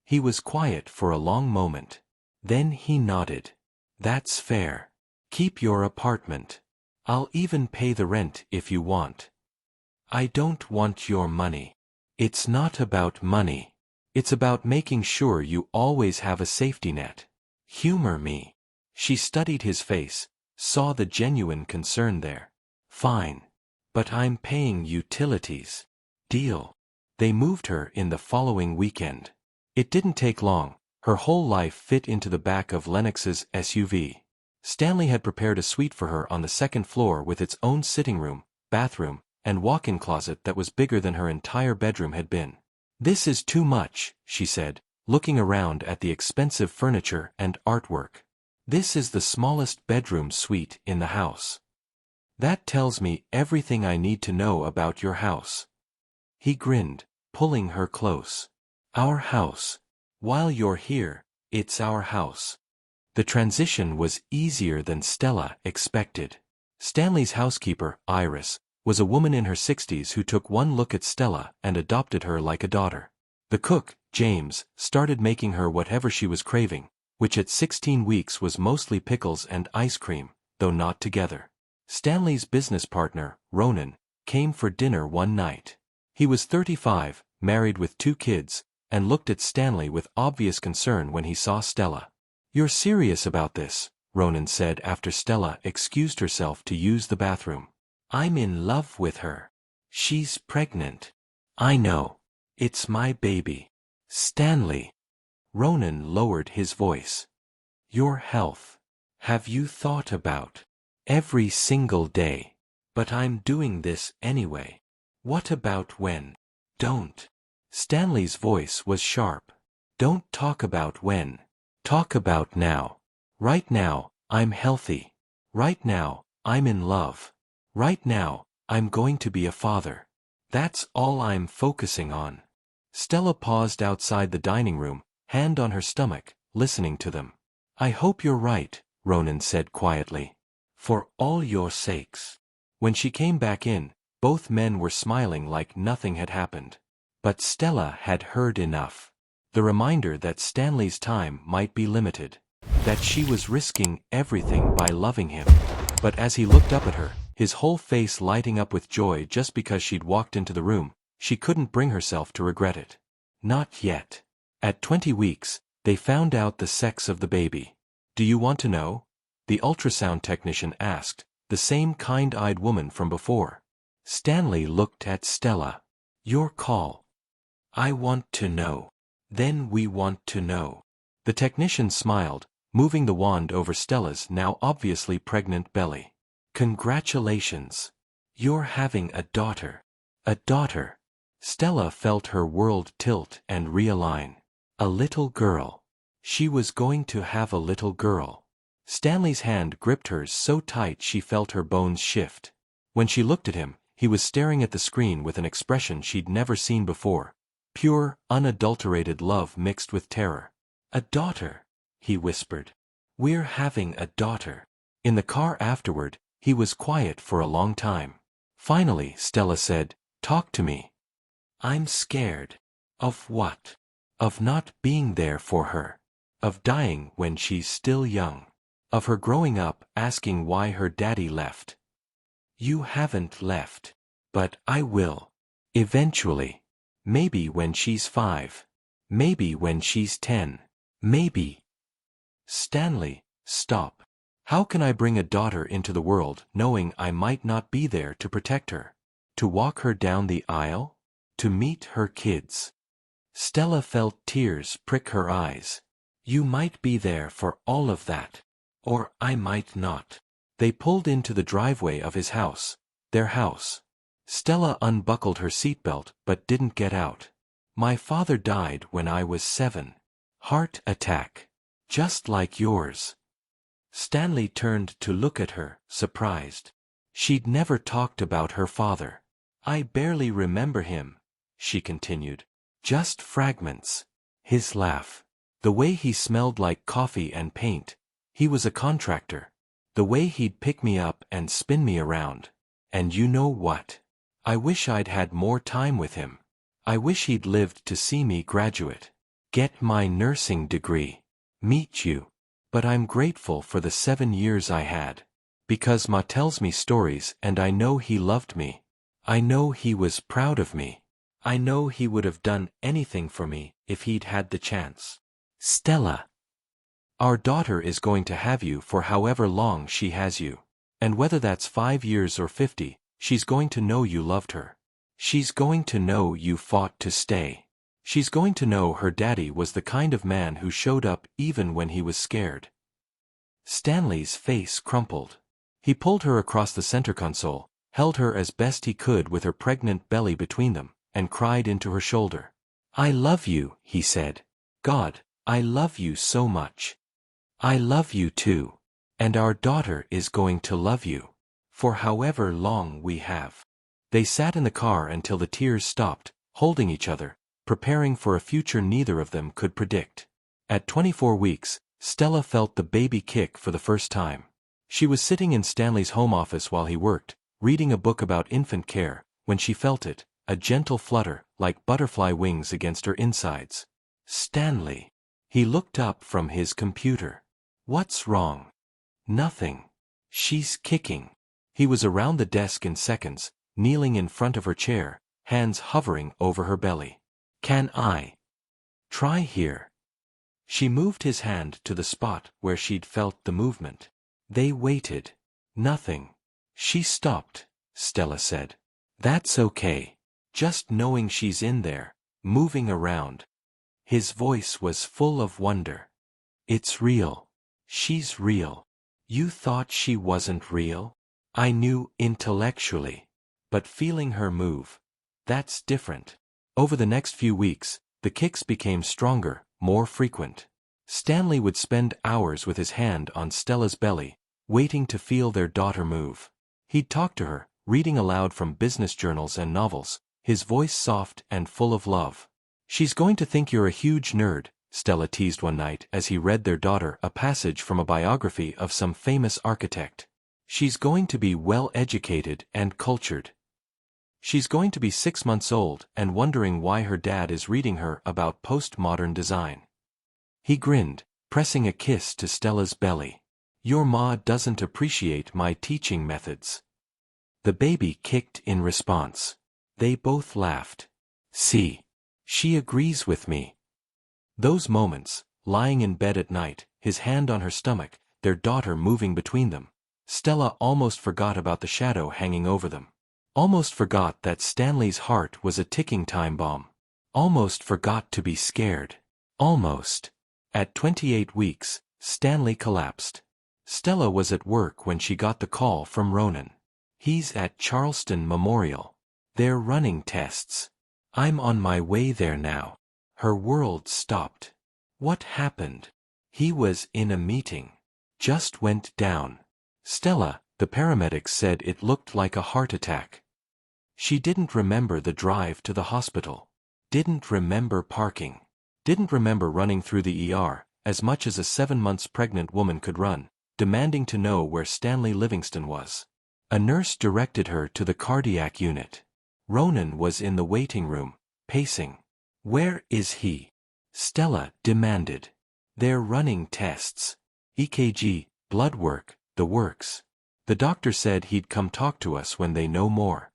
He was quiet for a long moment. Then he nodded. That's fair. Keep your apartment. I'll even pay the rent if you want. I don't want your money. It's not about money. It's about making sure you always have a safety net. Humor me. She studied his face, saw the genuine concern there. Fine. But I'm paying utilities. Deal. They moved her in the following weekend. It didn't take long. Her whole life fit into the back of Lennox's SUV. Stanley had prepared a suite for her on the second floor with its own sitting room, bathroom, and walk-in closet that was bigger than her entire bedroom had been. This is too much, she said, looking around at the expensive furniture and artwork. This is the smallest bedroom suite in the house. That tells me everything I need to know about your house. He grinned, pulling her close. Our house. While you're here, it's our house. The transition was easier than Stella expected. Stanley's housekeeper, Iris, was a woman in her 60s who took one look at Stella and adopted her like a daughter. The cook, James, started making her whatever she was craving, which at 16 weeks was mostly pickles and ice cream, though not together. Stanley's business partner, Ronan, came for dinner one night. He was 35, married with 2 kids, and looked at Stanley with obvious concern when he saw Stella. You're serious about this, Ronan said after Stella excused herself to use the bathroom. I'm in love with her. She's pregnant. I know. It's my baby. Stanley. Ronan lowered his voice. Your health. Have you thought about? Every single day. But I'm doing this anyway. What about when? Don't. Stanley's voice was sharp. Don't talk about when. Talk about now. Right now, I'm healthy. Right now, I'm in love. Right now, I'm going to be a father. That's all I'm focusing on. Stella paused outside the dining room, hand on her stomach, listening to them. I hope you're right, Ronan said quietly. For all your sakes. When she came back in, both men were smiling like nothing had happened. But Stella had heard enough. The reminder that Stanley's time might be limited. That she was risking everything by loving him. But as he looked up at her, his whole face lighting up with joy just because she'd walked into the room, she couldn't bring herself to regret it. Not yet. At 20 weeks, they found out the sex of the baby. Do you want to know? The ultrasound technician asked, the same kind-eyed woman from before. Stanley looked at Stella. Your call. I want to know. Then we want to know. The technician smiled, moving the wand over Stella's now obviously pregnant belly. Congratulations. You're having a daughter. A daughter. Stella felt her world tilt and realign. A little girl. She was going to have a little girl. Stanley's hand gripped hers so tight she felt her bones shift. When she looked at him, he was staring at the screen with an expression she'd never seen before. Pure, unadulterated love mixed with terror. "A daughter," he whispered. "We're having a daughter." In the car afterward, he was quiet for a long time. Finally, Stella said, "Talk to me." "I'm scared." "Of what?" "Of not being there for her. Of dying when she's still young. Of her growing up asking why her daddy left." "You haven't left." "But I will. Eventually. Maybe when she's 5. Maybe when she's 10. Maybe." "Stanley, stop. How can I bring a daughter into the world knowing I might not be there to protect her? To walk her down the aisle? To meet her kids?" Stella felt tears prick her eyes. "You might be there for all of that. Or I might not." They pulled into the driveway of his house. Their house. Stella unbuckled her seatbelt but didn't get out. "My father died when I was 7. Heart attack. Just like yours." Stanley turned to look at her, surprised. She'd never talked about her father. "I barely remember him," she continued. "Just fragments." His laugh. "The way he smelled like coffee and paint. He was a contractor. The way he'd pick me up and spin me around. And you know what? I wish I'd had more time with him. I wish he'd lived to see me graduate. Get my nursing degree. Meet you. But I'm grateful for the 7 years I had. Because Ma tells me stories and I know he loved me. I know he was proud of me. I know he would have done anything for me if he'd had the chance." "Stella. Our daughter is going to have you for however long she has you. And whether that's 5 years or 50, she's going to know you loved her. She's going to know you fought to stay. She's going to know her daddy was the kind of man who showed up even when he was scared." Stanley's face crumpled. He pulled her across the center console, held her as best he could with her pregnant belly between them, and cried into her shoulder. "I love you," he said. "God, I love you so much. I love you too. And our daughter is going to love you. For however long we have." They sat in the car until the tears stopped, holding each other, preparing for a future neither of them could predict. At 24 weeks, Stella felt the baby kick for the first time. She was sitting in Stanley's home office while he worked, reading a book about infant care, when she felt it, a gentle flutter, like butterfly wings against her insides. "Stanley." He looked up from his computer. "What's wrong?" "Nothing. She's kicking." He was around the desk in seconds, kneeling in front of her chair, hands hovering over her belly. "Can I try here?" She moved his hand to the spot where she'd felt the movement. They waited. Nothing. "She stopped," Stella said. "That's okay. Just knowing she's in there, moving around." His voice was full of wonder. "It's real. She's real. You thought she wasn't real?" "I knew intellectually. But feeling her move, that's different." Over the next few weeks, the kicks became stronger, more frequent. Stanley would spend hours with his hand on Stella's belly, waiting to feel their daughter move. He'd talk to her, reading aloud from business journals and novels, his voice soft and full of love. "She's going to think you're a huge nerd," Stella teased one night as he read their daughter a passage from a biography of some famous architect. "She's going to be well-educated and cultured. She's going to be 6 months old and wondering why her dad is reading her about postmodern design." He grinned, pressing a kiss to Stella's belly. "Your ma doesn't appreciate my teaching methods." The baby kicked in response. They both laughed. "See. She agrees with me." Those moments, lying in bed at night, his hand on her stomach, their daughter moving between them, Stella almost forgot about the shadow hanging over them. Almost forgot that Stanley's heart was a ticking time bomb. Almost forgot to be scared. Almost. At 28 weeks, Stanley collapsed. Stella was at work when she got the call from Ronan. "He's at Charleston Memorial. They're running tests. I'm on my way there now." Her world stopped. What happened? He was in a meeting. Just went down. Stella, the paramedics said it looked like a heart attack. She didn't remember the drive to the hospital. Didn't remember parking. Didn't remember running through the ER, as much as a 7 months pregnant woman could run, demanding to know where Stanley Livingston was. A nurse directed her to the cardiac unit. Ronan was in the waiting room, pacing. Where is he? Stella demanded. They're running tests. EKG, blood work, the works. The doctor said he'd come talk to us when they know more.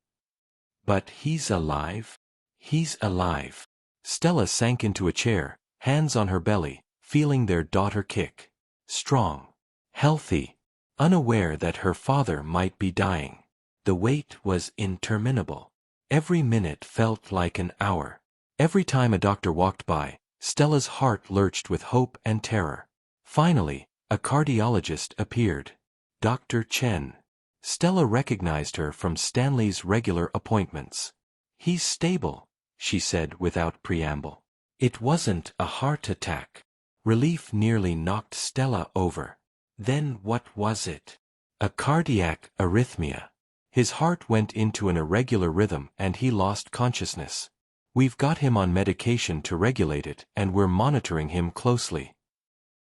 But he's alive? He's alive. Stella sank into a chair, hands on her belly, feeling their daughter kick. Strong. Healthy. Unaware that her father might be dying. The wait was interminable. Every minute felt like an hour. Every time a doctor walked by, Stella's heart lurched with hope and terror. Finally, a cardiologist appeared. Dr. Chen. Stella recognized her from Stanley's regular appointments. He's stable, she said without preamble. It wasn't a heart attack. Relief nearly knocked Stella over. Then what was it? A cardiac arrhythmia. His heart went into an irregular rhythm and he lost consciousness. We've got him on medication to regulate it and we're monitoring him closely.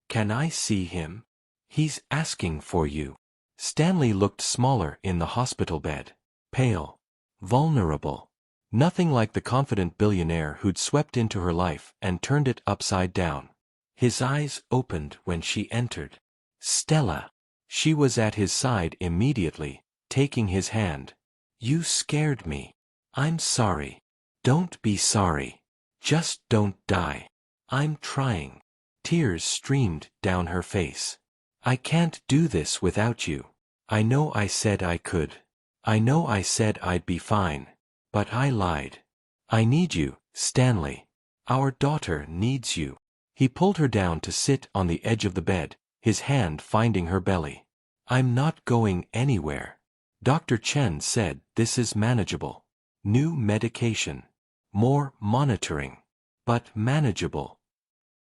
Can I see him? He's asking for you. Stanley looked smaller in the hospital bed. Pale. Vulnerable. Nothing like the confident billionaire who'd swept into her life and turned it upside down. His eyes opened when she entered. Stella. She was at his side immediately, taking his hand. You scared me. I'm sorry. Don't be sorry. Just don't die. I'm trying. Tears streamed down her face. I can't do this without you. I know I said I could. I know I said I'd be fine. But I lied. I need you, Stanley. Our daughter needs you. He pulled her down to sit on the edge of the bed, his hand finding her belly. I'm not going anywhere. Dr. Chen said this is manageable. New medication. More monitoring. But manageable.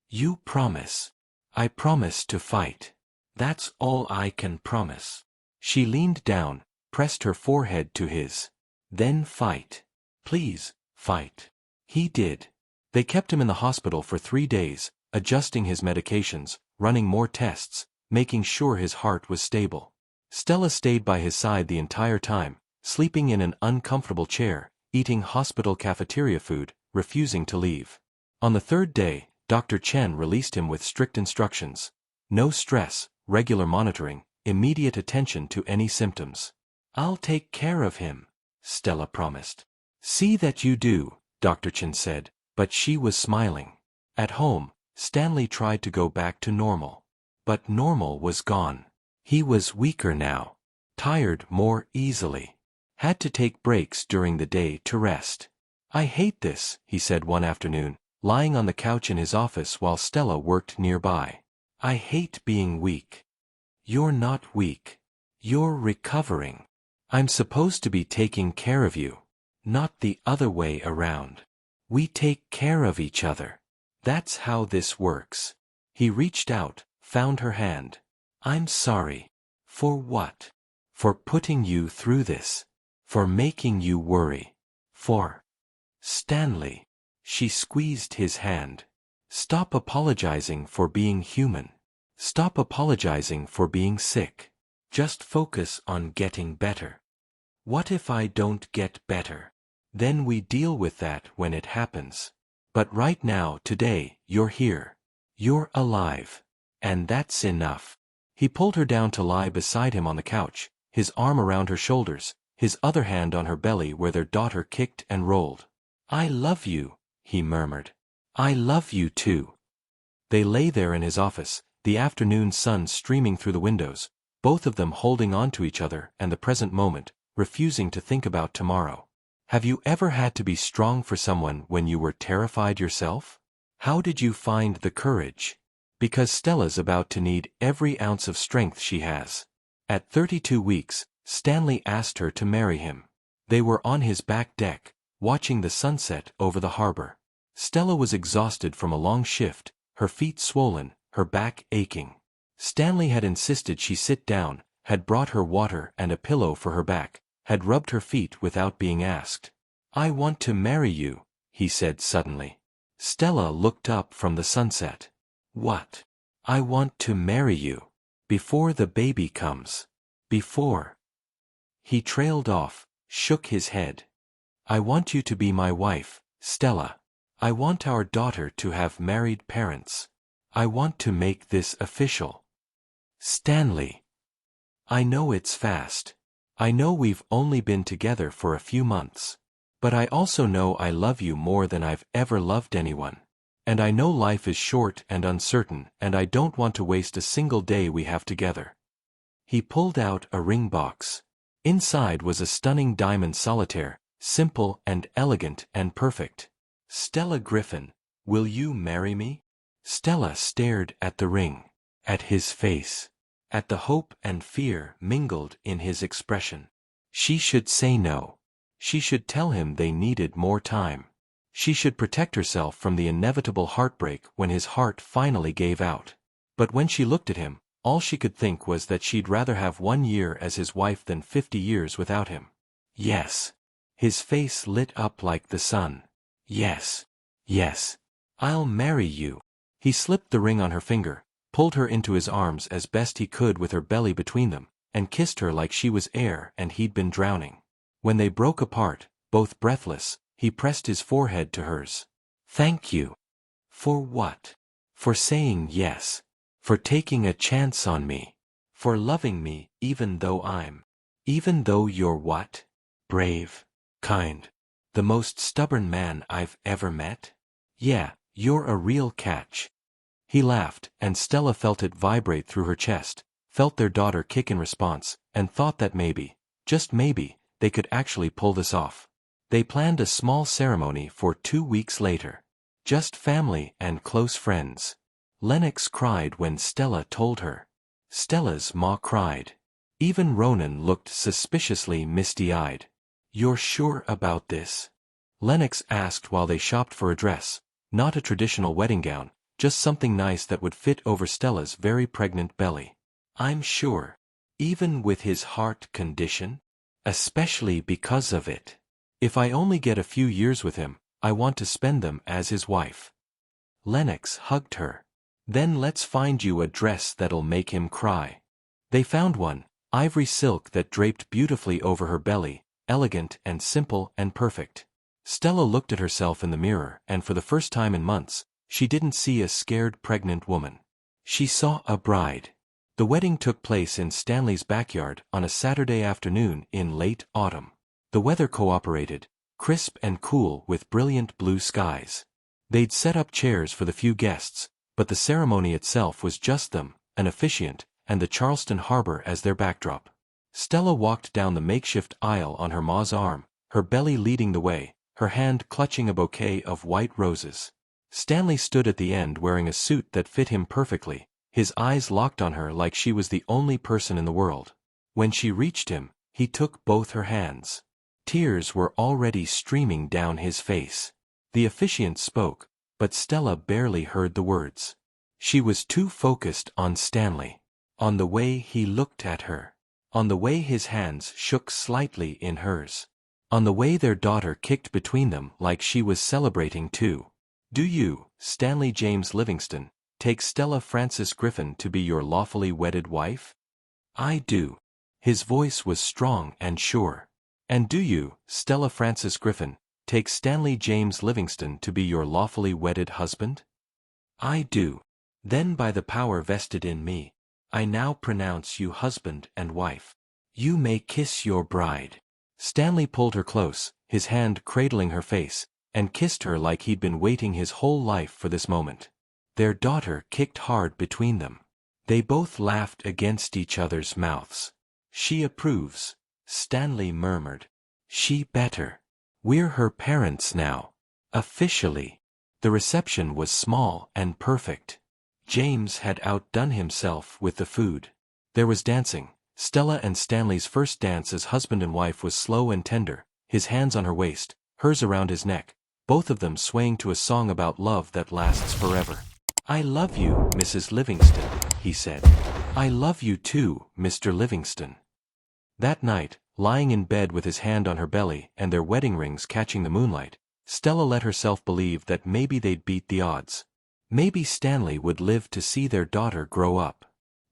You promise. I promise to fight. That's all I can promise. She leaned down, pressed her forehead to his. Then fight. Please, fight. He did. They kept him in the hospital for 3 days, adjusting his medications, running more tests, making sure his heart was stable. Stella stayed by his side the entire time, sleeping in an uncomfortable chair, eating hospital cafeteria food, refusing to leave. On the 3rd day, Dr. Chen released him with strict instructions. No stress, regular monitoring, immediate attention to any symptoms. I'll take care of him, Stella promised. See that you do, Dr. Chen said, but she was smiling. At home, Stanley tried to go back to normal. But normal was gone. He was weaker now. Tired more easily. Had to take breaks during the day to rest. I hate this, he said one afternoon, lying on the couch in his office while Stella worked nearby. I hate being weak. You're not weak. You're recovering. I'm supposed to be taking care of you. Not the other way around. We take care of each other. That's how this works. He reached out, found her hand. I'm sorry. For what? For putting you through this. For making you worry. For Stanley. She squeezed his hand. Stop apologizing for being human. Stop apologizing for being sick. Just focus on getting better. What if I don't get better? Then we deal with that when it happens. But right now, today, you're here. You're alive. And that's enough. He pulled her down to lie beside him on the couch, his arm around her shoulders, his other hand on her belly where their daughter kicked and rolled. I love you, he murmured. I love you too. They lay there in his office, the afternoon sun streaming through the windows, both of them holding on to each other and the present moment, refusing to think about tomorrow. Have you ever had to be strong for someone when you were terrified yourself? How did you find the courage? Because Stella's about to need every ounce of strength she has. At 32 weeks, Stanley asked her to marry him. They were on his back deck, watching the sunset over the harbor. Stella was exhausted from a long shift, her feet swollen, her back aching. Stanley had insisted she sit down, had brought her water and a pillow for her back, had rubbed her feet without being asked. I want to marry you, he said suddenly. Stella looked up from the sunset. What? I want to marry you. Before the baby comes. Before. He trailed off, shook his head. I want you to be my wife, Stella. I want our daughter to have married parents. I want to make this official. Stanley. I know it's fast. I know we've only been together for a few months. But I also know I love you more than I've ever loved anyone. And I know life is short and uncertain, and I don't want to waste a single day we have together. He pulled out a ring box. Inside was a stunning diamond solitaire, simple and elegant and perfect. Stella Griffin, will you marry me? Stella stared at the ring, at his face, at the hope and fear mingled in his expression. She should say no. She should tell him they needed more time. She should protect herself from the inevitable heartbreak when his heart finally gave out. But when she looked at him, all she could think was that she'd rather have 1 year as his wife than 50 years without him. Yes. His face lit up like the sun. Yes. Yes. I'll marry you. He slipped the ring on her finger, pulled her into his arms as best he could with her belly between them, and kissed her like she was air and he'd been drowning. When they broke apart, both breathless, he pressed his forehead to hers. Thank you. For what? For saying yes. For taking a chance on me. For loving me even though you're what? Brave. Kind. The most stubborn man I've ever met? Yeah, you're a real catch. He laughed, and Stella felt it vibrate through her chest, felt their daughter kick in response, and thought that maybe, just maybe, they could actually pull this off. They planned a small ceremony for 2 weeks later. Just family and close friends. Lennox cried when Stella told her. Stella's ma cried. Even Ronan looked suspiciously misty-eyed. You're sure about this? Lennox asked while they shopped for a dress, not a traditional wedding gown, just something nice that would fit over Stella's very pregnant belly. I'm sure. Even with his heart condition? Especially because of it. If I only get a few years with him, I want to spend them as his wife. Lennox hugged her. Then let's find you a dress that'll make him cry. They found one, ivory silk that draped beautifully over her belly, elegant and simple and perfect. Stella looked at herself in the mirror, and for the first time in months, she didn't see a scared pregnant woman. She saw a bride. The wedding took place in Stanley's backyard on a Saturday afternoon in late autumn. The weather cooperated, crisp and cool with brilliant blue skies. They'd set up chairs for the few guests, but the ceremony itself was just them, an officiant, and the Charleston harbor as their backdrop. Stella walked down the makeshift aisle on her ma's arm, her belly leading the way, her hand clutching a bouquet of white roses. Stanley stood at the end wearing a suit that fit him perfectly, his eyes locked on her like she was the only person in the world. When she reached him, he took both her hands. Tears were already streaming down his face. The officiant spoke, but Stella barely heard the words. She was too focused on Stanley, on the way he looked at her, on the way his hands shook slightly in hers, on the way their daughter kicked between them like she was celebrating too. Do you, Stanley James Livingston, take Stella Frances Griffin to be your lawfully wedded wife? I do. His voice was strong and sure. And do you, Stella Frances Griffin, take Stanley James Livingston to be your lawfully wedded husband? I do. Then by the power vested in me, I now pronounce you husband and wife. You may kiss your bride. Stanley pulled her close, his hand cradling her face, and kissed her like he'd been waiting his whole life for this moment. Their daughter kicked hard between them. They both laughed against each other's mouths. She approves, Stanley murmured. She better. We're her parents now. Officially. The reception was small and perfect. James had outdone himself with the food. There was dancing. Stella and Stanley's first dance as husband and wife was slow and tender, his hands on her waist, hers around his neck, both of them swaying to a song about love that lasts forever. I love you, Mrs. Livingston, he said. I love you too, Mr. Livingston. That night, lying in bed with his hand on her belly and their wedding rings catching the moonlight, Stella let herself believe that maybe they'd beat the odds. Maybe Stanley would live to see their daughter grow up.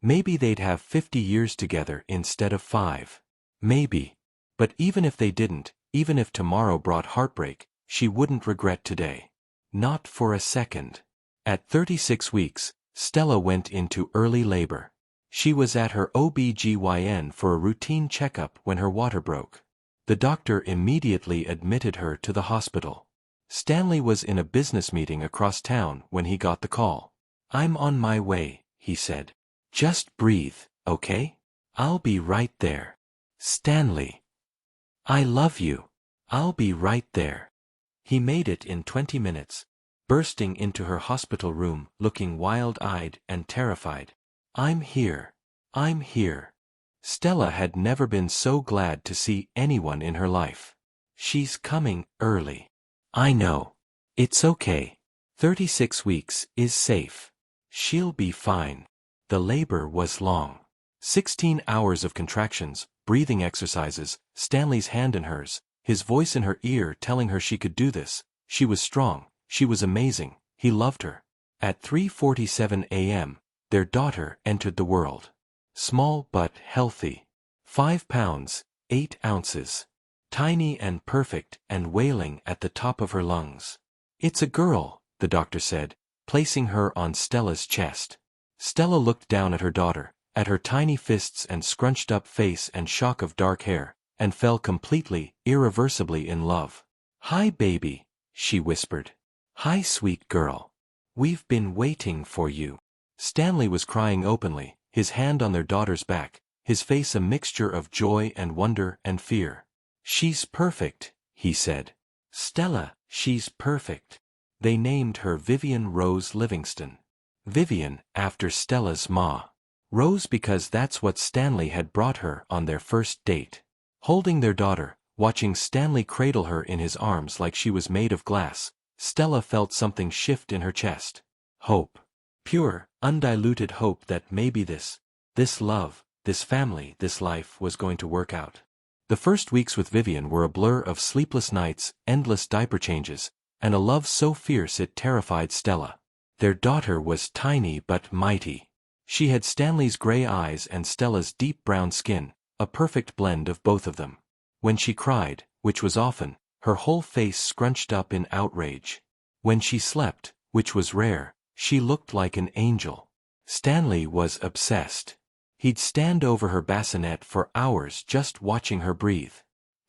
Maybe they'd have 50 years together instead of 5. Maybe. But even if they didn't, even if tomorrow brought heartbreak, she wouldn't regret today. Not for a second. At 36 weeks, Stella went into early labor. She was at her OB/GYN for a routine checkup when her water broke. The doctor immediately admitted her to the hospital. Stanley was in a business meeting across town when he got the call. "I'm on my way," he said. "Just breathe, okay? I'll be right there." "Stanley. I love you. I'll be right there." He made it in 20 minutes, bursting into her hospital room, looking wild-eyed and terrified. "I'm here. I'm here." Stella had never been so glad to see anyone in her life. "She's coming early. I know. It's okay. 36 weeks is safe. She'll be fine." The labor was long. 16 hours of contractions, breathing exercises, Stanley's hand in hers, his voice in her ear telling her she could do this. She was strong, she was amazing, he loved her. At 3:47 a.m., their daughter entered the world. Small but healthy. 5 pounds, 8 ounces. Tiny and perfect and wailing at the top of her lungs. "It's a girl," the doctor said, placing her on Stella's chest. Stella looked down at her daughter, at her tiny fists and scrunched-up face and shock of dark hair, and fell completely, irreversibly in love. "Hi, baby," she whispered. "Hi, sweet girl. We've been waiting for you." Stanley was crying openly, his hand on their daughter's back, his face a mixture of joy and wonder and fear. "She's perfect," he said. "Stella, she's perfect." They named her Vivian Rose Livingston. Vivian, after Stella's ma. Rose because that's what Stanley had brought her on their first date. Holding their daughter, watching Stanley cradle her in his arms like she was made of glass, Stella felt something shift in her chest. Hope. Pure, undiluted hope that maybe this love, this family, this life was going to work out. The first weeks with Vivian were a blur of sleepless nights, endless diaper changes, and a love so fierce it terrified Stella. Their daughter was tiny but mighty. She had Stanley's gray eyes and Stella's deep brown skin, a perfect blend of both of them. When she cried, which was often, her whole face scrunched up in outrage. When she slept, which was rare, she looked like an angel. Stanley was obsessed. He'd stand over her bassinet for hours just watching her breathe.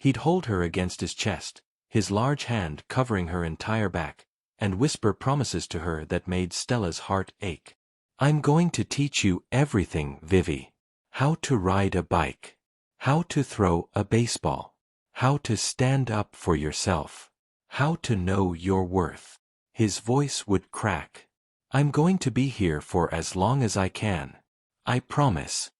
He'd hold her against his chest, his large hand covering her entire back, and whisper promises to her that made Stella's heart ache. "I'm going to teach you everything, Vivi. How to ride a bike. How to throw a baseball. How to stand up for yourself. How to know your worth." His voice would crack. "I'm going to be here for as long as I can. I promise."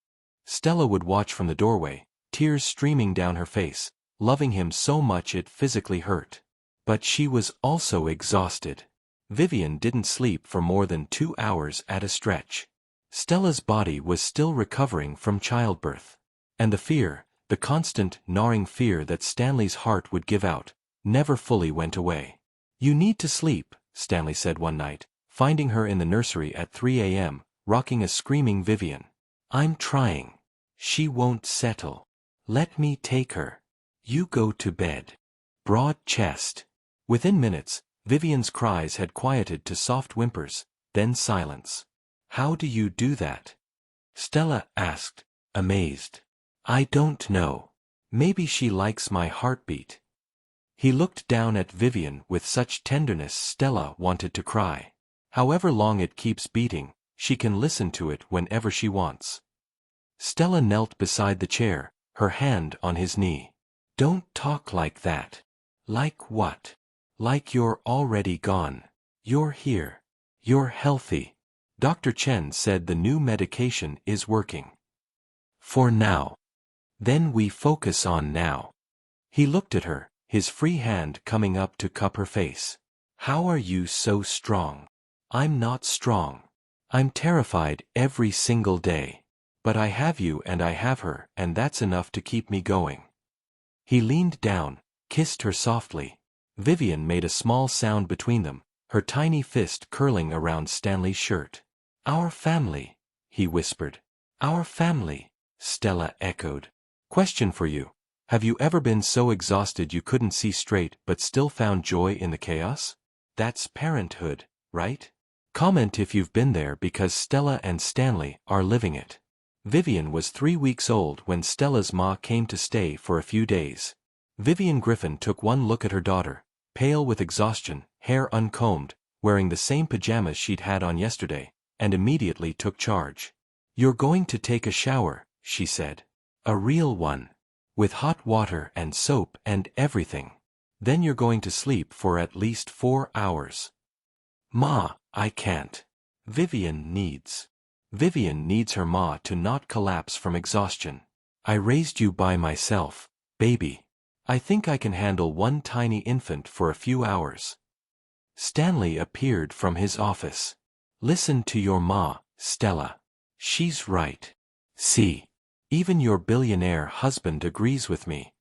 Stella would watch from the doorway, tears streaming down her face, loving him so much it physically hurt. But she was also exhausted. Vivian didn't sleep for more than 2 hours at a stretch. Stella's body was still recovering from childbirth. And the fear, the constant, gnawing fear that Stanley's heart would give out, never fully went away. "You need to sleep," Stanley said one night, finding her in the nursery at 3 a.m., rocking a screaming Vivian. "I'm trying. She won't settle. Let me take her. You go to bed." Broad chest. Within minutes, Vivian's cries had quieted to soft whimpers, then silence. "How do you do that?" Stella asked, amazed. "I don't know. Maybe she likes my heartbeat." He looked down at Vivian with such tenderness Stella wanted to cry. "However long it keeps beating, she can listen to it whenever she wants." Stella knelt beside the chair, her hand on his knee. "Don't talk like that." "Like what?" "Like you're already gone. You're here. You're healthy. Dr. Chen said the new medication is working. For now. Then we focus on now." He looked at her, his free hand coming up to cup her face. "How are you so strong?" "I'm not strong. I'm terrified every single day. But I have you and I have her, and that's enough to keep me going." He leaned down, kissed her softly. Vivian made a small sound between them, her tiny fist curling around Stanley's shirt. "Our family," he whispered. "Our family," Stella echoed. "Question for you. Have you ever been so exhausted you couldn't see straight but still found joy in the chaos? That's parenthood, right? Comment if you've been there because Stella and Stanley are living it." Vivian was 3 weeks old when Stella's ma came to stay for a few days. Vivian Griffin took one look at her daughter, pale with exhaustion, hair uncombed, wearing the same pajamas she'd had on yesterday, and immediately took charge. "You're going to take a shower," she said. "A real one. With hot water and soap and everything. Then you're going to sleep for at least 4 hours." "Ma, I can't. Vivian needs her ma to not collapse from exhaustion. I raised you by myself, baby. I think I can handle one tiny infant for a few hours." Stanley appeared from his office. "Listen to your ma, Stella. She's right. See, even your billionaire husband agrees with me."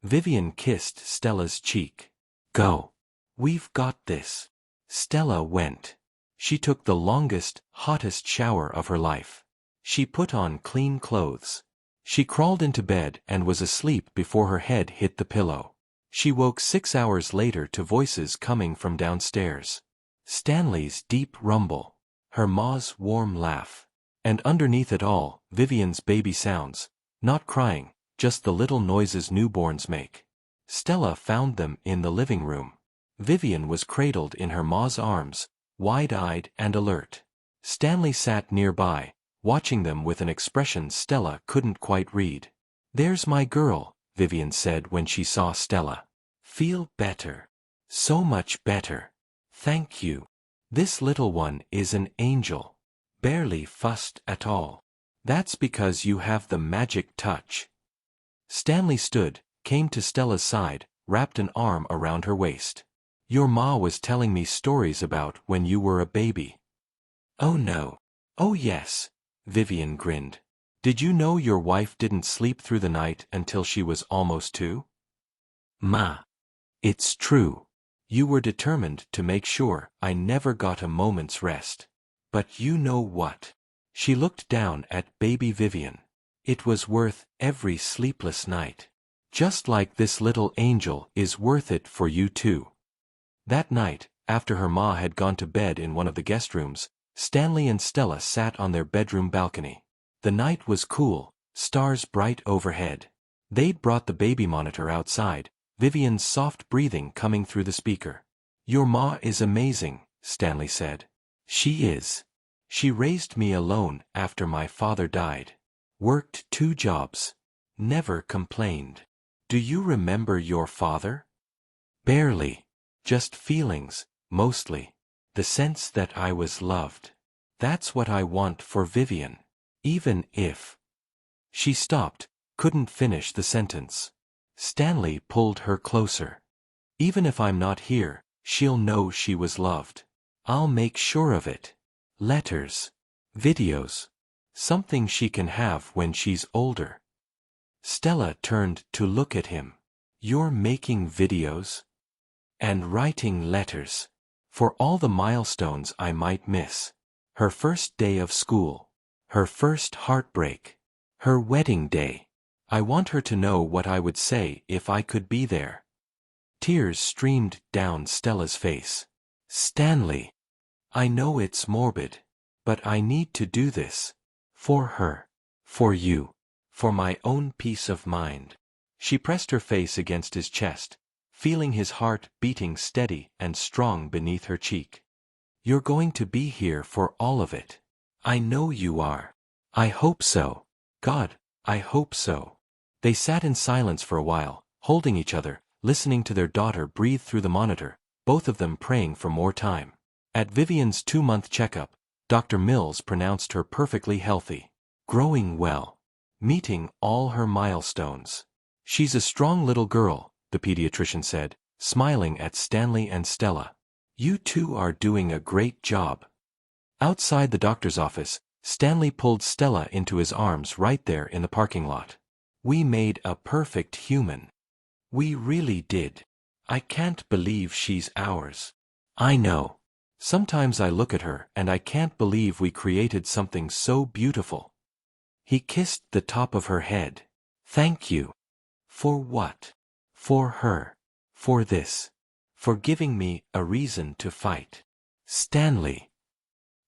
Vivian kissed Stella's cheek. "Go. We've got this." Stella went. She took the longest, hottest shower of her life. She put on clean clothes. She crawled into bed and was asleep before her head hit the pillow. She woke 6 hours later to voices coming from downstairs. Stanley's deep rumble. Her ma's warm laugh. And underneath it all, Vivian's baby sounds. Not crying, just the little noises newborns make. Stella found them in the living room. Vivian was cradled in her ma's arms, wide-eyed and alert. Stanley sat nearby, watching them with an expression Stella couldn't quite read. "There's my girl," Vivian said when she saw Stella. "Feel better. So much better. Thank you. This little one is an angel. Barely fussed at all. That's because you have the magic touch." Stanley stood, came to Stella's side, wrapped an arm around her waist. "Your ma was telling me stories about when you were a baby." "Oh no." "Oh yes," Vivian grinned. "Did you know your wife didn't sleep through the night until she was almost 2? Ma. It's true. You were determined to make sure I never got a moment's rest. But you know what?" She looked down at baby Vivian. "It was worth every sleepless night. Just like this little angel is worth it for you too." That night, after her ma had gone to bed in one of the guest rooms, Stanley and Stella sat on their bedroom balcony. The night was cool, stars bright overhead. They'd brought the baby monitor outside, Vivian's soft breathing coming through the speaker. "Your ma is amazing," Stanley said. "She is. She raised me alone after my father died. Worked 2 jobs. Never complained. Do you remember your father?" "Barely. Just feelings, mostly. The sense that I was loved. That's what I want for Vivian. Even if—" She stopped, couldn't finish the sentence. Stanley pulled her closer. "Even if I'm not here, she'll know she was loved. I'll make sure of it. Letters. Videos. Something she can have when she's older." Stella turned to look at him. "You're making videos? And writing letters? For all the milestones I might miss. Her first day of school. Her first heartbreak. Her wedding day. I want her to know what I would say if I could be there." Tears streamed down Stella's face. "Stanley. I know it's morbid. But I need to do this. For her. For you. For my own peace of mind." She pressed her face against his chest, feeling his heart beating steady and strong beneath her cheek. "You're going to be here for all of it. I know you are. I hope so. God, I hope so." They sat in silence for a while, holding each other, listening to their daughter breathe through the monitor, both of them praying for more time. At Vivian's 2-month checkup, Dr. Mills pronounced her perfectly healthy. Growing well. Meeting all her milestones. "She's a strong little girl," the pediatrician said, smiling at Stanley and Stella. "You two are doing a great job." Outside the doctor's office, Stanley pulled Stella into his arms right there in the parking lot. "We made a perfect human. We really did. I can't believe she's ours. I know. Sometimes I look at her and I can't believe we created something so beautiful. He kissed the top of her head. Thank you. For what? For her. For this. For giving me a reason to fight. Stanley.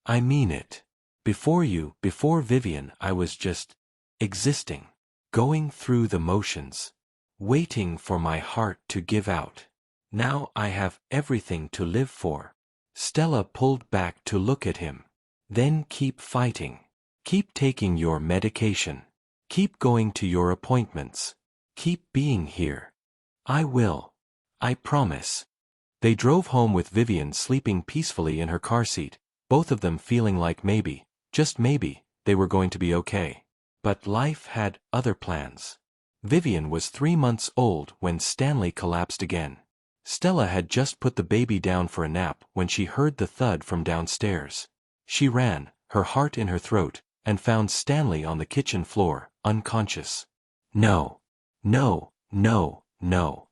I mean it. Before you, before Vivian, I was just existing. Going through the motions. Waiting for my heart to give out. Now I have everything to live for. Stella pulled back to look at him. Then keep fighting. Keep taking your medication. Keep going to your appointments. Keep being here. I will. I promise. They drove home with Vivian sleeping peacefully in her car seat, both of them feeling like maybe, just maybe, they were going to be okay. But life had other plans. Vivian was 3 months old when Stanley collapsed again. Stella had just put the baby down for a nap when she heard the thud from downstairs. She ran, her heart in her throat, and found Stanley on the kitchen floor, unconscious. No. No, no, no.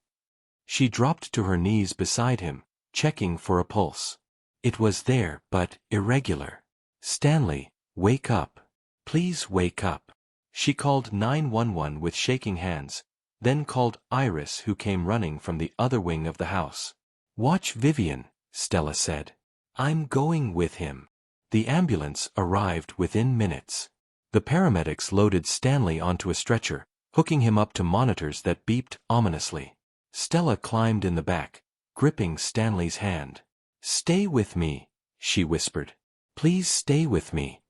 She dropped to her knees beside him, checking for a pulse. It was there, but irregular. Stanley, wake up. Please wake up. She called 911 with shaking hands, then called Iris, who came running from the other wing of the house. Watch Vivian, Stella said. I'm going with him. The ambulance arrived within minutes. The paramedics loaded Stanley onto a stretcher, hooking him up to monitors that beeped ominously. Stella climbed in the back, gripping Stanley's hand. Stay with me, she whispered. Please stay with me.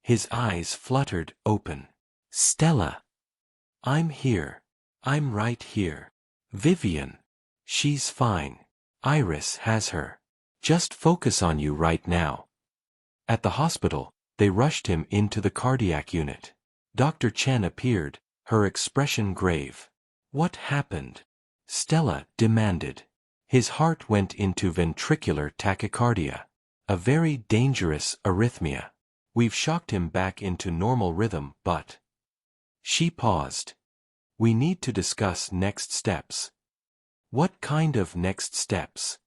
His eyes fluttered open. Stella. I'm here. I'm right here. Vivian. She's fine. Iris has her. Just focus on you right now. At the hospital, they rushed him into the cardiac unit. Dr. Chen appeared, her expression grave. What happened? Stella demanded. His heart went into ventricular tachycardia. A very dangerous arrhythmia. We've shocked him back into normal rhythm, but... She paused. We need to discuss next steps. What kind of next steps?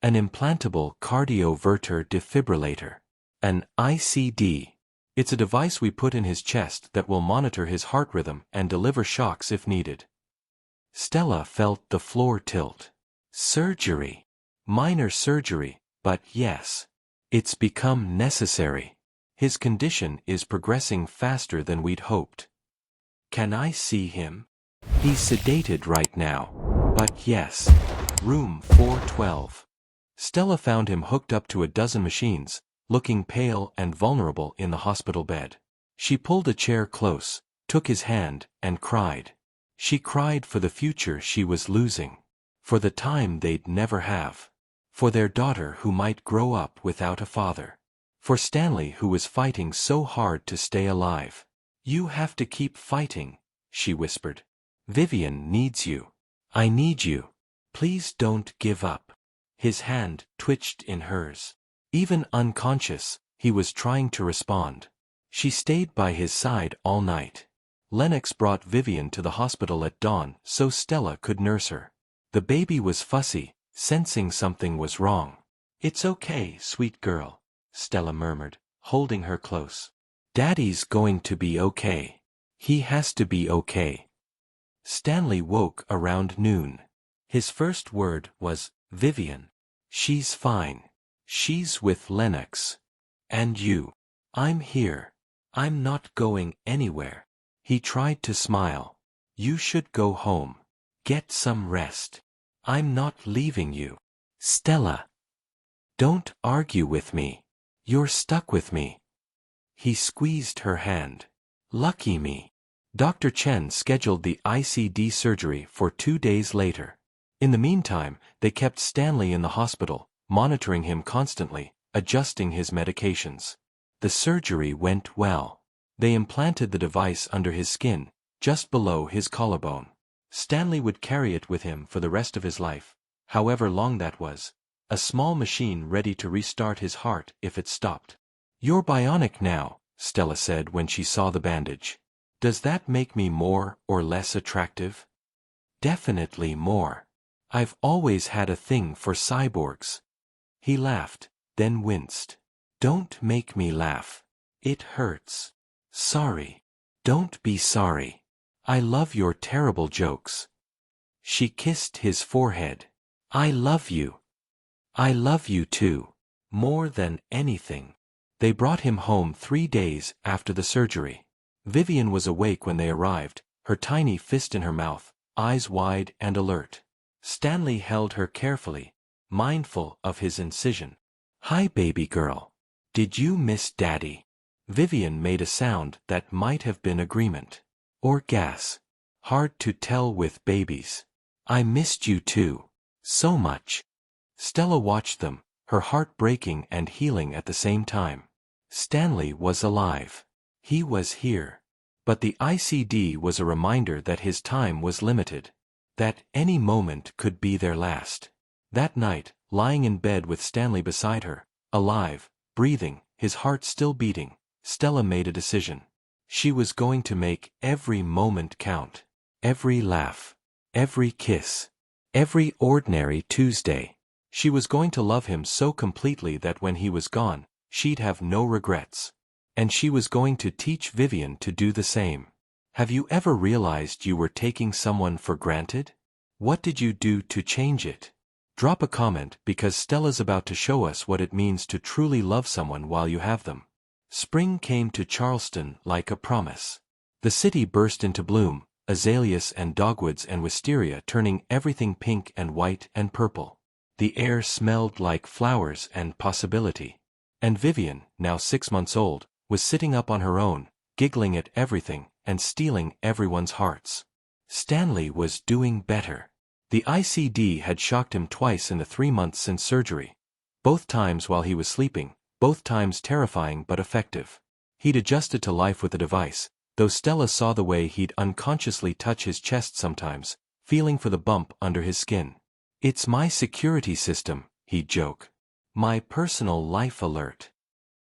An implantable cardioverter defibrillator. An ICD. It's a device we put in his chest that will monitor his heart rhythm and deliver shocks if needed. Stella felt the floor tilt. Surgery. Minor surgery, but yes. It's become necessary. His condition is progressing faster than we'd hoped. Can I see him? He's sedated right now. But yes. Room 412. Stella found him hooked up to a dozen machines, looking pale and vulnerable in the hospital bed. She pulled a chair close, took his hand, and cried. She cried for the future she was losing. For the time they'd never have. For their daughter who might grow up without a father. For Stanley who was fighting so hard to stay alive. You have to keep fighting, she whispered. Vivian needs you. I need you. Please don't give up. His hand twitched in hers. Even unconscious, he was trying to respond. She stayed by his side all night. Lennox brought Vivian to the hospital at dawn so Stella could nurse her. The baby was fussy, sensing something was wrong. It's okay, sweet girl, Stella murmured, holding her close. Daddy's going to be okay. He has to be okay. Stanley woke around noon. His first word was, Vivian. She's fine. She's with Lennox. And you. I'm here. I'm not going anywhere. He tried to smile. You should go home. Get some rest. I'm not leaving you. Stella. Don't argue with me. You're stuck with me. He squeezed her hand. Lucky me. Dr. Chen scheduled the ICD surgery for 2 days later. In the meantime, they kept Stanley in the hospital, monitoring him constantly, adjusting his medications. The surgery went well. They implanted the device under his skin, just below his collarbone. Stanley would carry it with him for the rest of his life, however long that was. A small machine ready to restart his heart if it stopped. You're bionic now, Stella said when she saw the bandage. Does that make me more or less attractive? Definitely more. I've always had a thing for cyborgs. He laughed, then winced. Don't make me laugh. It hurts. Sorry. Don't be sorry. I love your terrible jokes. She kissed his forehead. I love you. I love you too. More than anything. They brought him home 3 days after the surgery. Vivian was awake when they arrived, her tiny fist in her mouth, eyes wide and alert. Stanley held her carefully, mindful of his incision. Hi, baby girl. Did you miss Daddy? Vivian made a sound that might have been agreement. Or gas. Hard to tell with babies. I missed you too. So much. Stella watched them, her heart breaking and healing at the same time. Stanley was alive. He was here. But the ICD was a reminder that his time was limited. That any moment could be their last. That night, lying in bed with Stanley beside her, alive, breathing, his heart still beating, Stella made a decision. She was going to make every moment count. Every laugh. Every kiss. Every ordinary Tuesday. She was going to love him so completely that when he was gone, she'd have no regrets. And she was going to teach Vivian to do the same. Have you ever realized you were taking someone for granted? What did you do to change it? Drop a comment because Stella's about to show us what it means to truly love someone while you have them. Spring came to Charleston like a promise. The city burst into bloom, azaleas and dogwoods and wisteria turning everything pink and white and purple. The air smelled like flowers and possibility. And Vivian, now 6 months old, was sitting up on her own, giggling at everything and stealing everyone's hearts. Stanley was doing better. The ICD had shocked him twice in the 3 months since surgery. Both times while he was sleeping, both times terrifying but effective. He'd adjusted to life with the device, though Stella saw the way he'd unconsciously touch his chest sometimes, feeling for the bump under his skin. It's my security system, he'd joke. My personal life alert.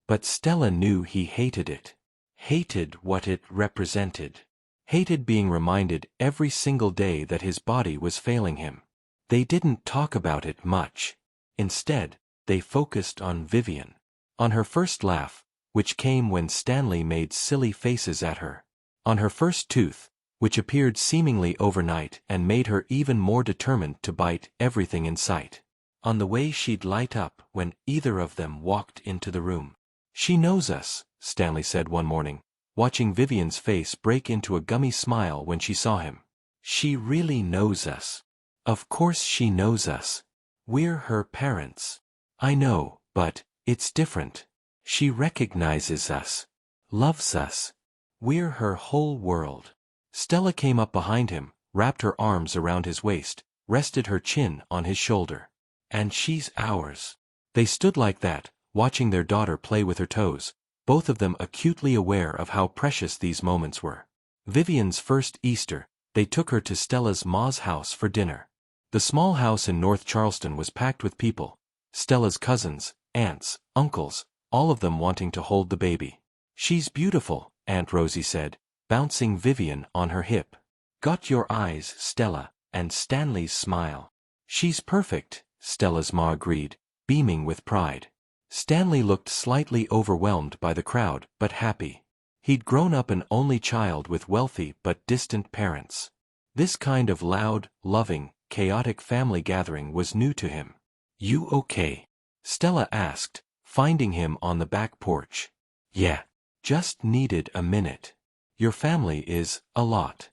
But Stella knew he hated it. Hated what it represented. Hated being reminded every single day that his body was failing him. They didn't talk about it much. Instead, they focused on Vivian. On her first laugh, which came when Stanley made silly faces at her. On her first tooth, which appeared seemingly overnight and made her even more determined to bite everything in sight. On the way she'd light up when either of them walked into the room. She knows us, Stanley said one morning, watching Vivian's face break into a gummy smile when she saw him. She really knows us. Of course she knows us. We're her parents. I know, but it's different. She recognizes us. Loves us. We're her whole world. Stella came up behind him, wrapped her arms around his waist, rested her chin on his shoulder. And she's ours. They stood like that, watching their daughter play with her toes, both of them acutely aware of how precious these moments were. Vivian's first Easter, they took her to Stella's ma's house for dinner. The small house in North Charleston was packed with people, Stella's cousins, aunts, uncles, all of them wanting to hold the baby. She's beautiful, Aunt Rosie said, bouncing Vivian on her hip. Got your eyes, Stella, and Stanley's smile. She's perfect, Stella's ma agreed, beaming with pride. Stanley looked slightly overwhelmed by the crowd, but happy. He'd grown up an only child with wealthy but distant parents. This kind of loud, loving, chaotic family gathering was new to him. You okay? Stella asked, finding him on the back porch. Yeah. Just needed a minute. Your family is a lot.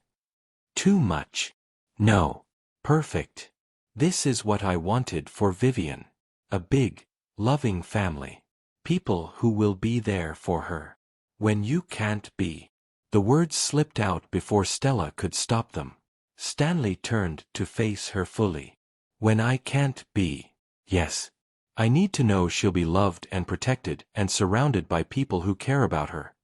Too much. No. Perfect. This is what I wanted for Vivian. A big, loving family. People who will be there for her. When you can't be. The words slipped out before Stella could stop them. Stanley turned to face her fully. When I can't be. Yes. I need to know she'll be loved and protected and surrounded by people who care about her.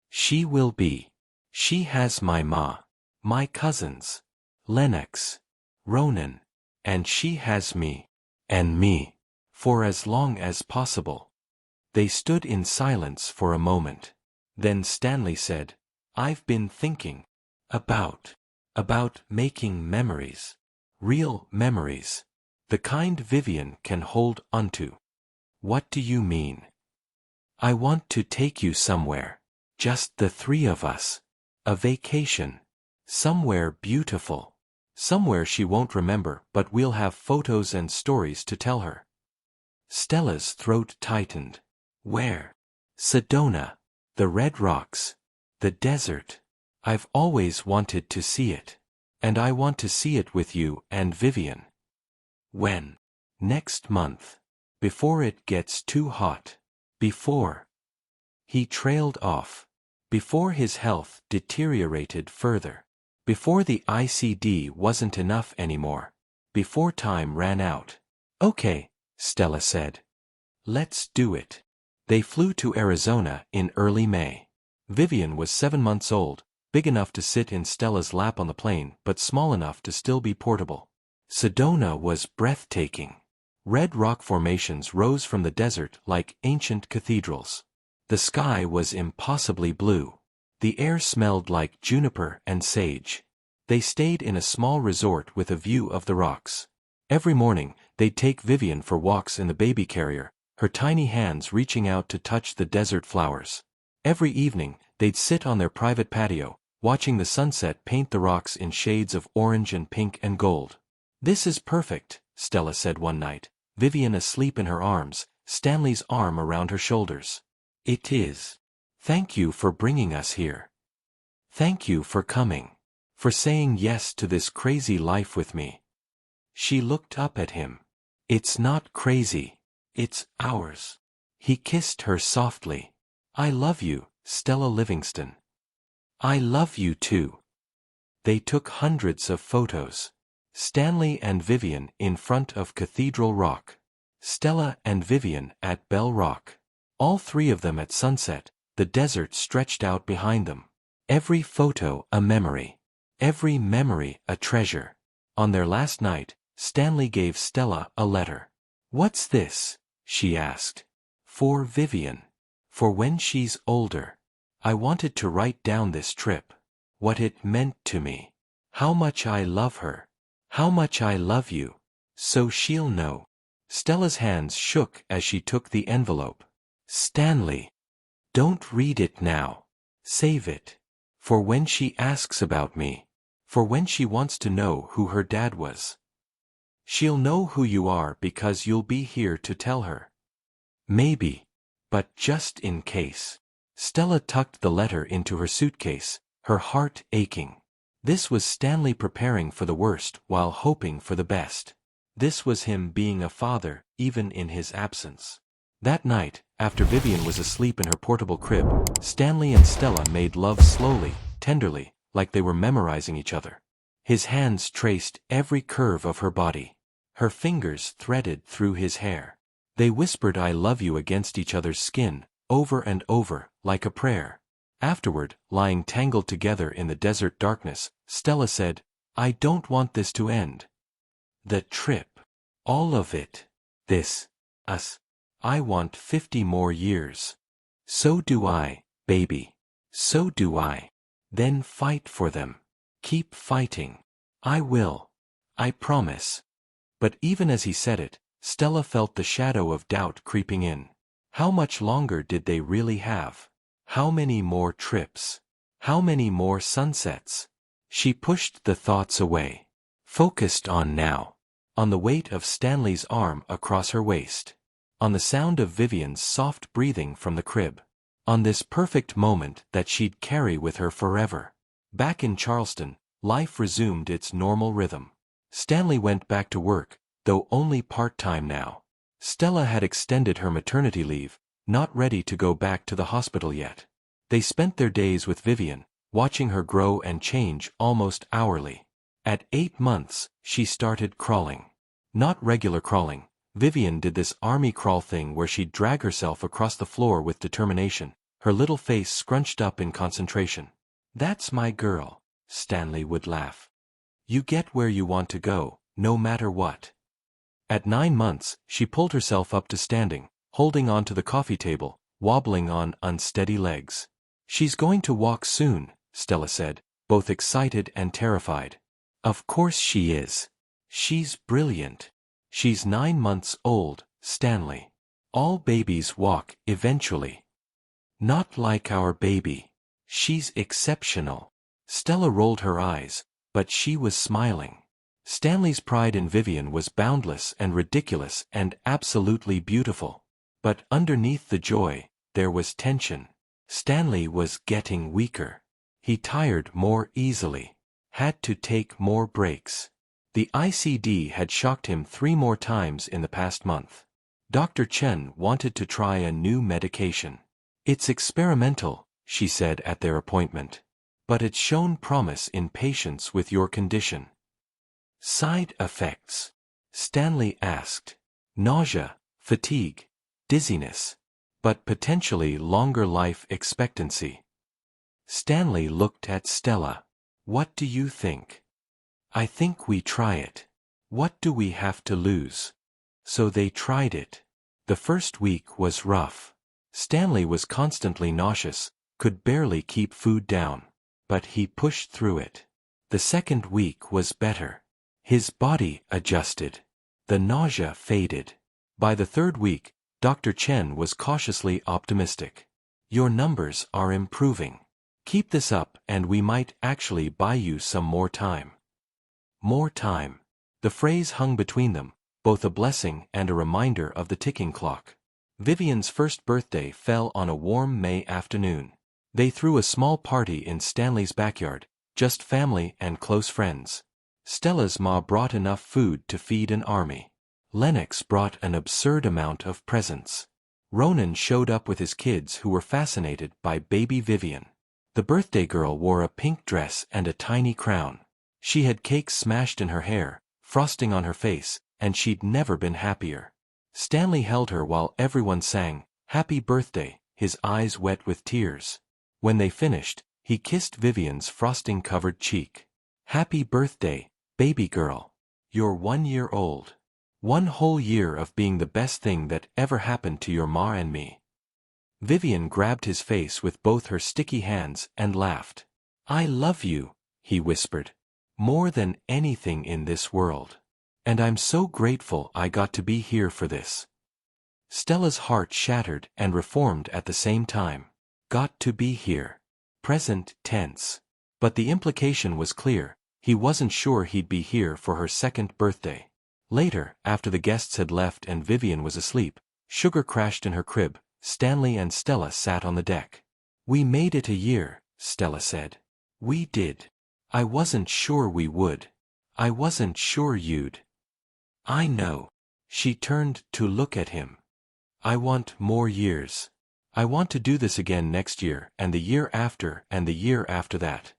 She will be. She has my ma. My cousins. Lennox. Ronan. And she has me. And me. For as long as possible. They stood in silence for a moment. Then Stanley said, I've been thinking. About making memories. Real memories. The kind Vivian can hold onto. What do you mean? I want to take you somewhere. Just the three of us. A vacation. Somewhere beautiful. Somewhere she won't remember, but we'll have photos and stories to tell her. Stella's throat tightened. Where? Sedona. The Red Rocks. The desert. I've always wanted to see it. And I want to see it with you and Vivian. When? Next month. Before it gets too hot. Before. He trailed off. Before his health deteriorated further. Before the ICD wasn't enough anymore. Before time ran out. Okay, Stella said. Let's do it. They flew to Arizona in early May. Vivian was 7 months old, big enough to sit in Stella's lap on the plane but small enough to still be portable. Sedona was breathtaking. Red rock formations rose from the desert like ancient cathedrals. The sky was impossibly blue. The air smelled like juniper and sage. They stayed in a small resort with a view of the rocks. Every morning, they'd take Vivian for walks in the baby carrier, her tiny hands reaching out to touch the desert flowers. Every evening, they'd sit on their private patio, watching the sunset paint the rocks in shades of orange and pink and gold. This is perfect, Stella said one night, Vivian asleep in her arms, Stanley's arm around her shoulders. It is. Thank you for bringing us here. Thank you for coming. For saying yes to this crazy life with me. She looked up at him. It's not crazy. It's ours. He kissed her softly. I love you, Stella Livingston. I love you too. They took hundreds of photos. Stanley and Vivian in front of Cathedral Rock. Stella and Vivian at Bell Rock. All three of them at sunset, the desert stretched out behind them. Every photo a memory. Every memory a treasure. On their last night, Stanley gave Stella a letter. What's this? She asked. For Vivian. For when she's older. I wanted to write down this trip. What it meant to me. How much I love her. How much I love you. So she'll know. Stella's hands shook as she took the envelope. Stanley. Don't read it now. Save it. For when she asks about me. For when she wants to know who her dad was. She'll know who you are because you'll be here to tell her. Maybe. But just in case. Stella tucked the letter into her suitcase, her heart aching. This was Stanley preparing for the worst while hoping for the best. This was him being a father, even in his absence. That night, after Vivian was asleep in her portable crib, Stanley and Stella made love slowly, tenderly, like they were memorizing each other. His hands traced every curve of her body. Her fingers threaded through his hair. They whispered I love you against each other's skin, over and over, like a prayer. Afterward, lying tangled together in the desert darkness, Stella said, I don't want this to end. The trip. All of it. This. Us. I want 50 more years. So do I, baby. So do I. Then fight for them. Keep fighting. I will. I promise. But even as he said it, Stella felt the shadow of doubt creeping in. How much longer did they really have? How many more trips? How many more sunsets? She pushed the thoughts away. Focused on now. On the weight of Stanley's arm across her waist. On the sound of Vivian's soft breathing from the crib. On this perfect moment that she'd carry with her forever. Back in Charleston, life resumed its normal rhythm. Stanley went back to work, though only part-time now. Stella had extended her maternity leave, not ready to go back to the hospital yet. They spent their days with Vivian, watching her grow and change almost hourly. At 8 months, she started crawling. Not regular crawling. Vivian did this army crawl thing where she'd drag herself across the floor with determination, her little face scrunched up in concentration. That's my girl, Stanley would laugh. You get where you want to go, no matter what. At 9 months, she pulled herself up to standing, holding on to the coffee table, wobbling on unsteady legs. She's going to walk soon, Stella said, both excited and terrified. Of course she is. She's brilliant. She's 9 months old, Stanley. All babies walk eventually. Not like our baby. She's exceptional. Stella rolled her eyes, but she was smiling. Stanley's pride in Vivian was boundless and ridiculous and absolutely beautiful. But underneath the joy, there was tension. Stanley was getting weaker. He tired more easily. Had to take more breaks. The ICD had shocked him 3 more times in the past month. Dr. Chen wanted to try a new medication. It's experimental, she said at their appointment. But it's shown promise in patients with your condition. Side effects? Stanley asked. Nausea, fatigue, dizziness. But potentially longer life expectancy. Stanley looked at Stella. What do you think? I think we try it. What do we have to lose? So they tried it. The first week was rough. Stanley was constantly nauseous, could barely keep food down. But he pushed through it. The second week was better. His body adjusted. The nausea faded. By the third week, Dr. Chen was cautiously optimistic. Your numbers are improving. Keep this up and we might actually buy you some more time. More time. The phrase hung between them, both a blessing and a reminder of the ticking clock. Vivian's first birthday fell on a warm May afternoon. They threw a small party in Stanley's backyard, just family and close friends. Stella's ma brought enough food to feed an army. Lennox brought an absurd amount of presents. Ronan showed up with his kids who were fascinated by baby Vivian. The birthday girl wore a pink dress and a tiny crown. She had cakes smashed in her hair, frosting on her face, and she'd never been happier. Stanley held her while everyone sang, "Happy Birthday," his eyes wet with tears. When they finished, he kissed Vivian's frosting-covered cheek. "Happy birthday, baby girl. You're 1 year old. 1 whole year of being the best thing that ever happened to your ma and me." Vivian grabbed his face with both her sticky hands and laughed. "I love you," he whispered. "More than anything in this world. And I'm so grateful I got to be here for this." Stella's heart shattered and reformed at the same time. Got to be here. Present tense. But the implication was clear, he wasn't sure he'd be here for her second birthday. Later, after the guests had left and Vivian was asleep, Sugar crashed in her crib. Stanley and Stella sat on the deck. "We made it a year," Stella said. "We did. I wasn't sure we would. I wasn't sure you'd." "I know." She turned to look at him. "I want more years. I want to do this again next year and the year after and the year after that."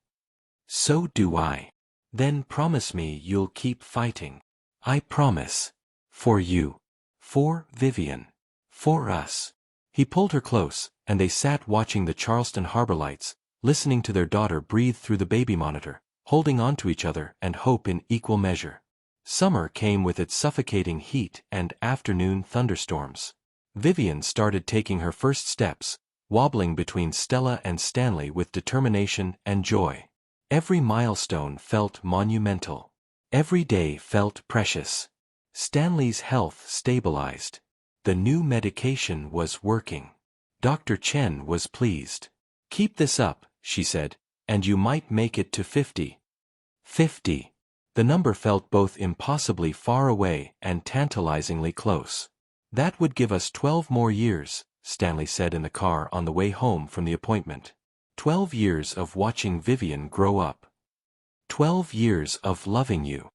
"So do I." "Then promise me you'll keep fighting." "I promise. For you. For Vivian. For us." He pulled her close, and they sat watching the Charleston harbor lights, listening to their daughter breathe through the baby monitor, holding on to each other and hope in equal measure. Summer came with its suffocating heat and afternoon thunderstorms. Vivian started taking her first steps, wobbling between Stella and Stanley with determination and joy. Every milestone felt monumental. Every day felt precious. Stanley's health stabilized. The new medication was working. Dr. Chen was pleased. "Keep this up," she said, "and you might make it to 50. 50. The number felt both impossibly far away and tantalizingly close. "That would give us 12 more years," Stanley said in the car on the way home from the appointment. 12 years of watching Vivian grow up. 12 years of loving you.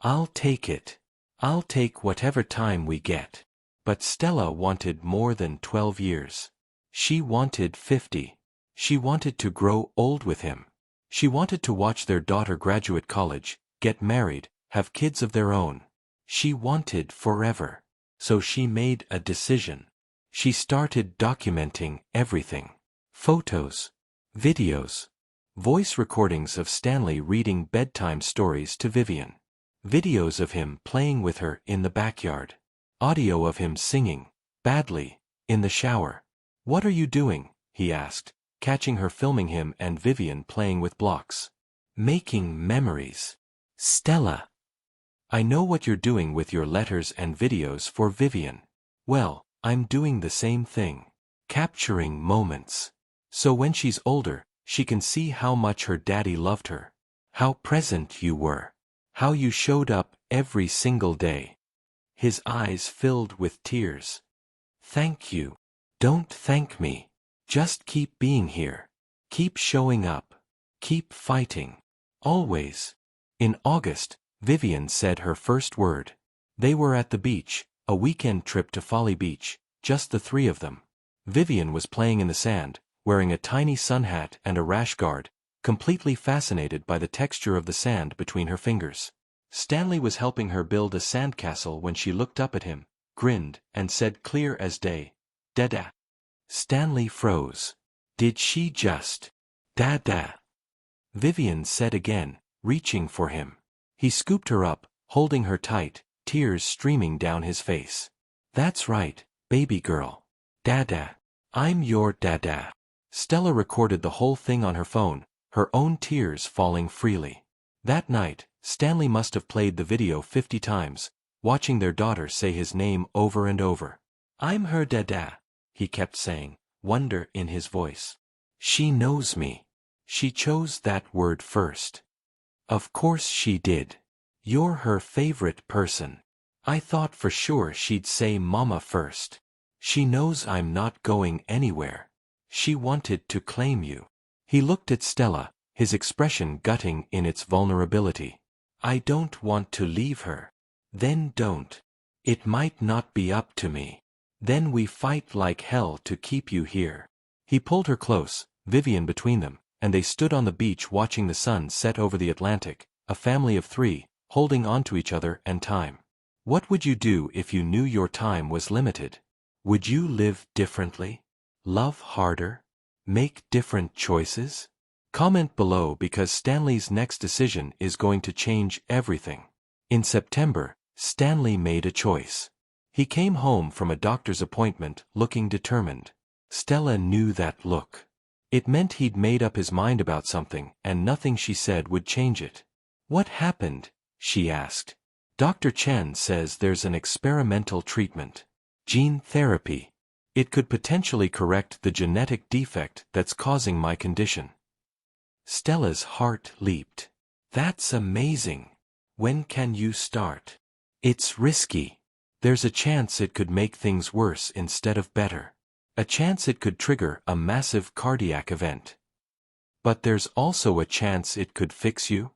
"I'll take it. I'll take whatever time we get." But Stella wanted more than 12 years. She wanted 50. She wanted to grow old with him. She wanted to watch their daughter graduate college, get married, have kids of their own. She wanted forever. So she made a decision. She started documenting everything. Photos. Videos. Voice recordings of Stanley reading bedtime stories to Vivian. Videos of him playing with her in the backyard. Audio of him singing, badly, in the shower. "What are you doing?" he asked, catching her filming him and Vivian playing with blocks. "Making memories." "Stella." I know what you're doing with your letters and videos for Vivian. Well, I'm doing the same thing. Capturing moments. So when she's older, she can see how much her daddy loved her. How present you were. How you showed up every single day. His eyes filled with tears. Thank you. Don't thank me. Just keep being here. Keep showing up. Keep fighting. Always. In August, Vivian said her first word. They were at the beach, a weekend trip to Folly Beach, just the three of them. Vivian was playing in the sand, wearing a tiny sun hat and a rash guard, completely fascinated by the texture of the sand between her fingers. Stanley was helping her build a sandcastle when she looked up at him, grinned, and said clear as day, "Dada." Stanley froze. Did she just? Dada. Vivian said again, reaching for him. He scooped her up, holding her tight, tears streaming down his face. That's right, baby girl. Dada. I'm your dada. Stella recorded the whole thing on her phone, her own tears falling freely. That night, Stanley must have played the video 50 times, watching their daughter say his name over and over. I'm her dada, he kept saying, wonder in his voice. She knows me. She chose that word first. Of course she did. You're her favorite person. I thought for sure she'd say mama first. She knows I'm not going anywhere. She wanted to claim you. He looked at Stella, his expression gutting in its vulnerability. I don't want to leave her. Then don't. It might not be up to me. Then we fight like hell to keep you here. He pulled her close, Vivian between them, and they stood on the beach watching the sun set over the Atlantic, a family of three, holding on to each other and time. What would you do if you knew your time was limited? Would you live differently? Love harder? Make different choices? Comment below because Stanley's next decision is going to change everything. In September, Stanley made a choice. He came home from a doctor's appointment looking determined. Stella knew that look. It meant he'd made up his mind about something and nothing she said would change it. What happened? She asked. Dr. Chen says there's an experimental treatment. Gene therapy. It could potentially correct the genetic defect that's causing my condition. Stella's heart leaped. That's amazing. When can you start? It's risky. There's a chance it could make things worse instead of better. A chance it could trigger a massive cardiac event. But there's also a chance it could fix you?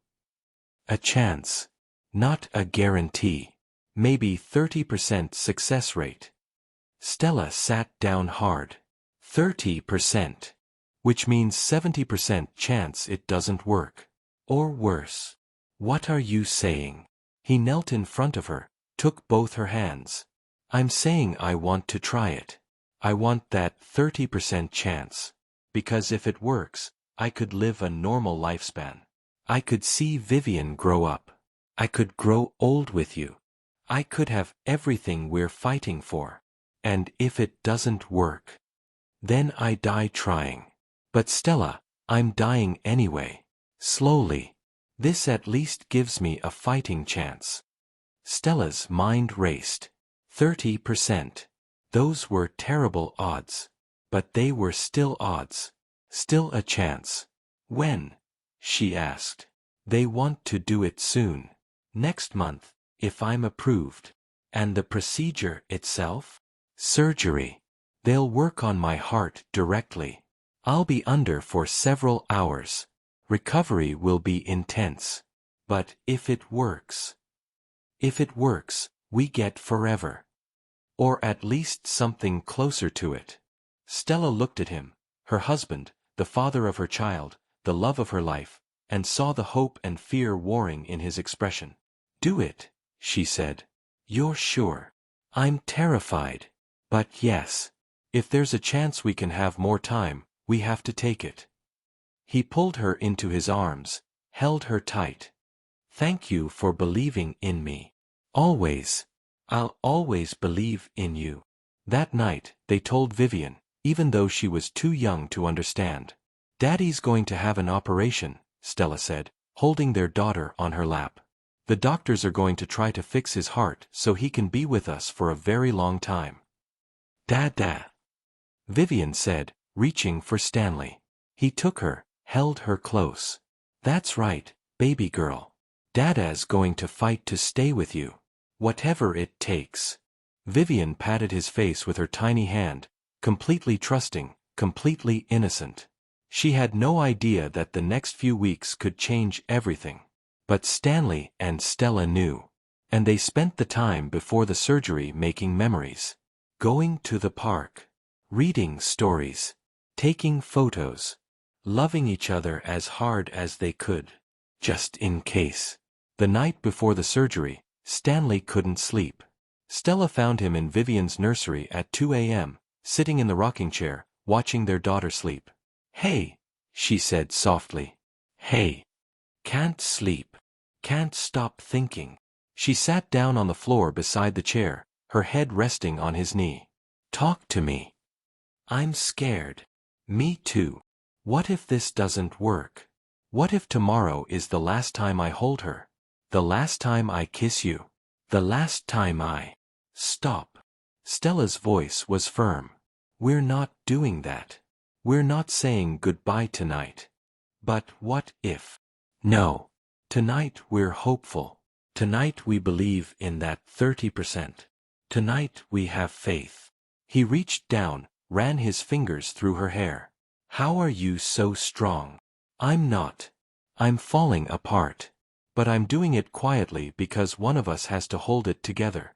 A chance. Not a guarantee. Maybe 30% success rate. Stella sat down hard. 30%. Which means 70% chance it doesn't work. Or worse. What are you saying? He knelt in front of her, took both her hands. I'm saying I want to try it. I want that 30% chance. Because if it works, I could live a normal lifespan. I could see Vivian grow up. I could grow old with you. I could have everything we're fighting for. And if it doesn't work, then I die trying. But Stella, I'm dying anyway. Slowly. This at least gives me a fighting chance. Stella's mind raced. 30%. Those were terrible odds. But they were still odds. Still a chance. When? She asked. They want to do it soon. Next month, if I'm approved. And the procedure itself? Surgery. They'll work on my heart directly. I'll be under for several hours. Recovery will be intense. But if it works, we get forever. Or at least something closer to it. Stella looked at him, her husband, the father of her child, the love of her life, and saw the hope and fear warring in his expression. Do it, she said. You're sure? I'm terrified. But yes. If there's a chance we can have more time, we have to take it. He pulled her into his arms, held her tight. Thank you for believing in me. Always. I'll always believe in you. That night, they told Vivian, even though she was too young to understand. Daddy's going to have an operation, Stella said, holding their daughter on her lap. The doctors are going to try to fix his heart so he can be with us for a very long time. Dad. Vivian said, reaching for Stanley. He took her, held her close. That's right, baby girl. Dada's going to fight to stay with you. Whatever it takes. Vivian patted his face with her tiny hand, completely trusting, completely innocent. She had no idea that the next few weeks could change everything. But Stanley and Stella knew. And they spent the time before the surgery making memories. Going to the park. Reading stories. Taking photos. Loving each other as hard as they could. Just in case. The night before the surgery, Stanley couldn't sleep. Stella found him in Vivian's nursery at 2 a.m., sitting in the rocking chair, watching their daughter sleep. Hey, she said softly. Hey. Can't sleep. Can't stop thinking. She sat down on the floor beside the chair, her head resting on his knee. Talk to me. I'm scared. Me too. What if this doesn't work? What if tomorrow is the last time I hold her? The last time I kiss you? The last time I... Stop. Stella's voice was firm. We're not doing that. We're not saying goodbye tonight. But what if? No. Tonight we're hopeful. Tonight we believe in that 30%. Tonight we have faith. He reached down, ran his fingers through her hair. How are you so strong? I'm not. I'm falling apart. But I'm doing it quietly because one of us has to hold it together.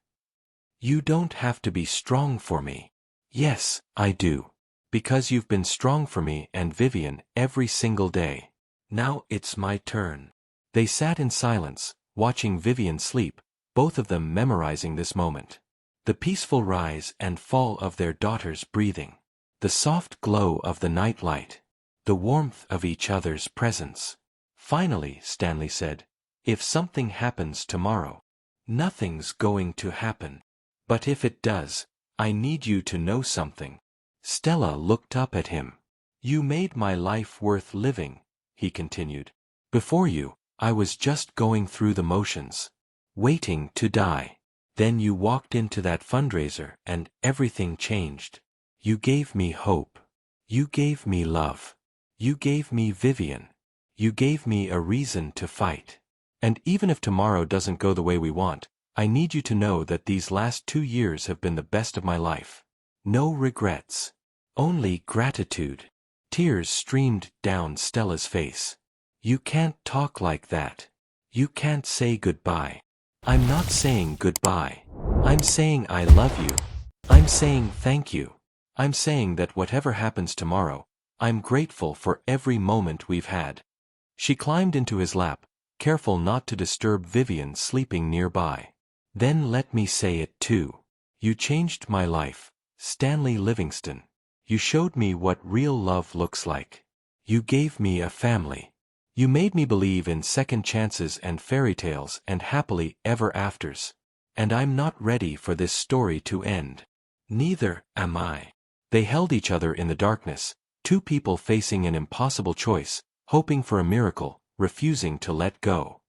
You don't have to be strong for me. Yes, I do. Because you've been strong for me and Vivian every single day. Now it's my turn. They sat in silence, watching Vivian sleep, both of them memorizing this moment. The peaceful rise and fall of their daughter's breathing. The soft glow of the night light. The warmth of each other's presence. Finally, Stanley said, if something happens tomorrow, nothing's going to happen. But if it does, I need you to know something. Stella looked up at him. You made my life worth living, he continued. Before you, I was just going through the motions. Waiting to die. Then you walked into that fundraiser and everything changed. You gave me hope. You gave me love. You gave me Vivian. You gave me a reason to fight. And even if tomorrow doesn't go the way we want, I need you to know that these last 2 years have been the best of my life. No regrets. Only gratitude. Tears streamed down Stella's face. You can't talk like that. You can't say goodbye. I'm not saying goodbye. I'm saying I love you. I'm saying thank you. I'm saying that whatever happens tomorrow, I'm grateful for every moment we've had. She climbed into his lap, careful not to disturb Vivian sleeping nearby. Then let me say it too. You changed my life, Stanley Livingston. You showed me what real love looks like. You gave me a family. You made me believe in second chances and fairy tales and happily ever afters. And I'm not ready for this story to end. Neither am I. They held each other in the darkness, two people facing an impossible choice, hoping for a miracle, refusing to let go.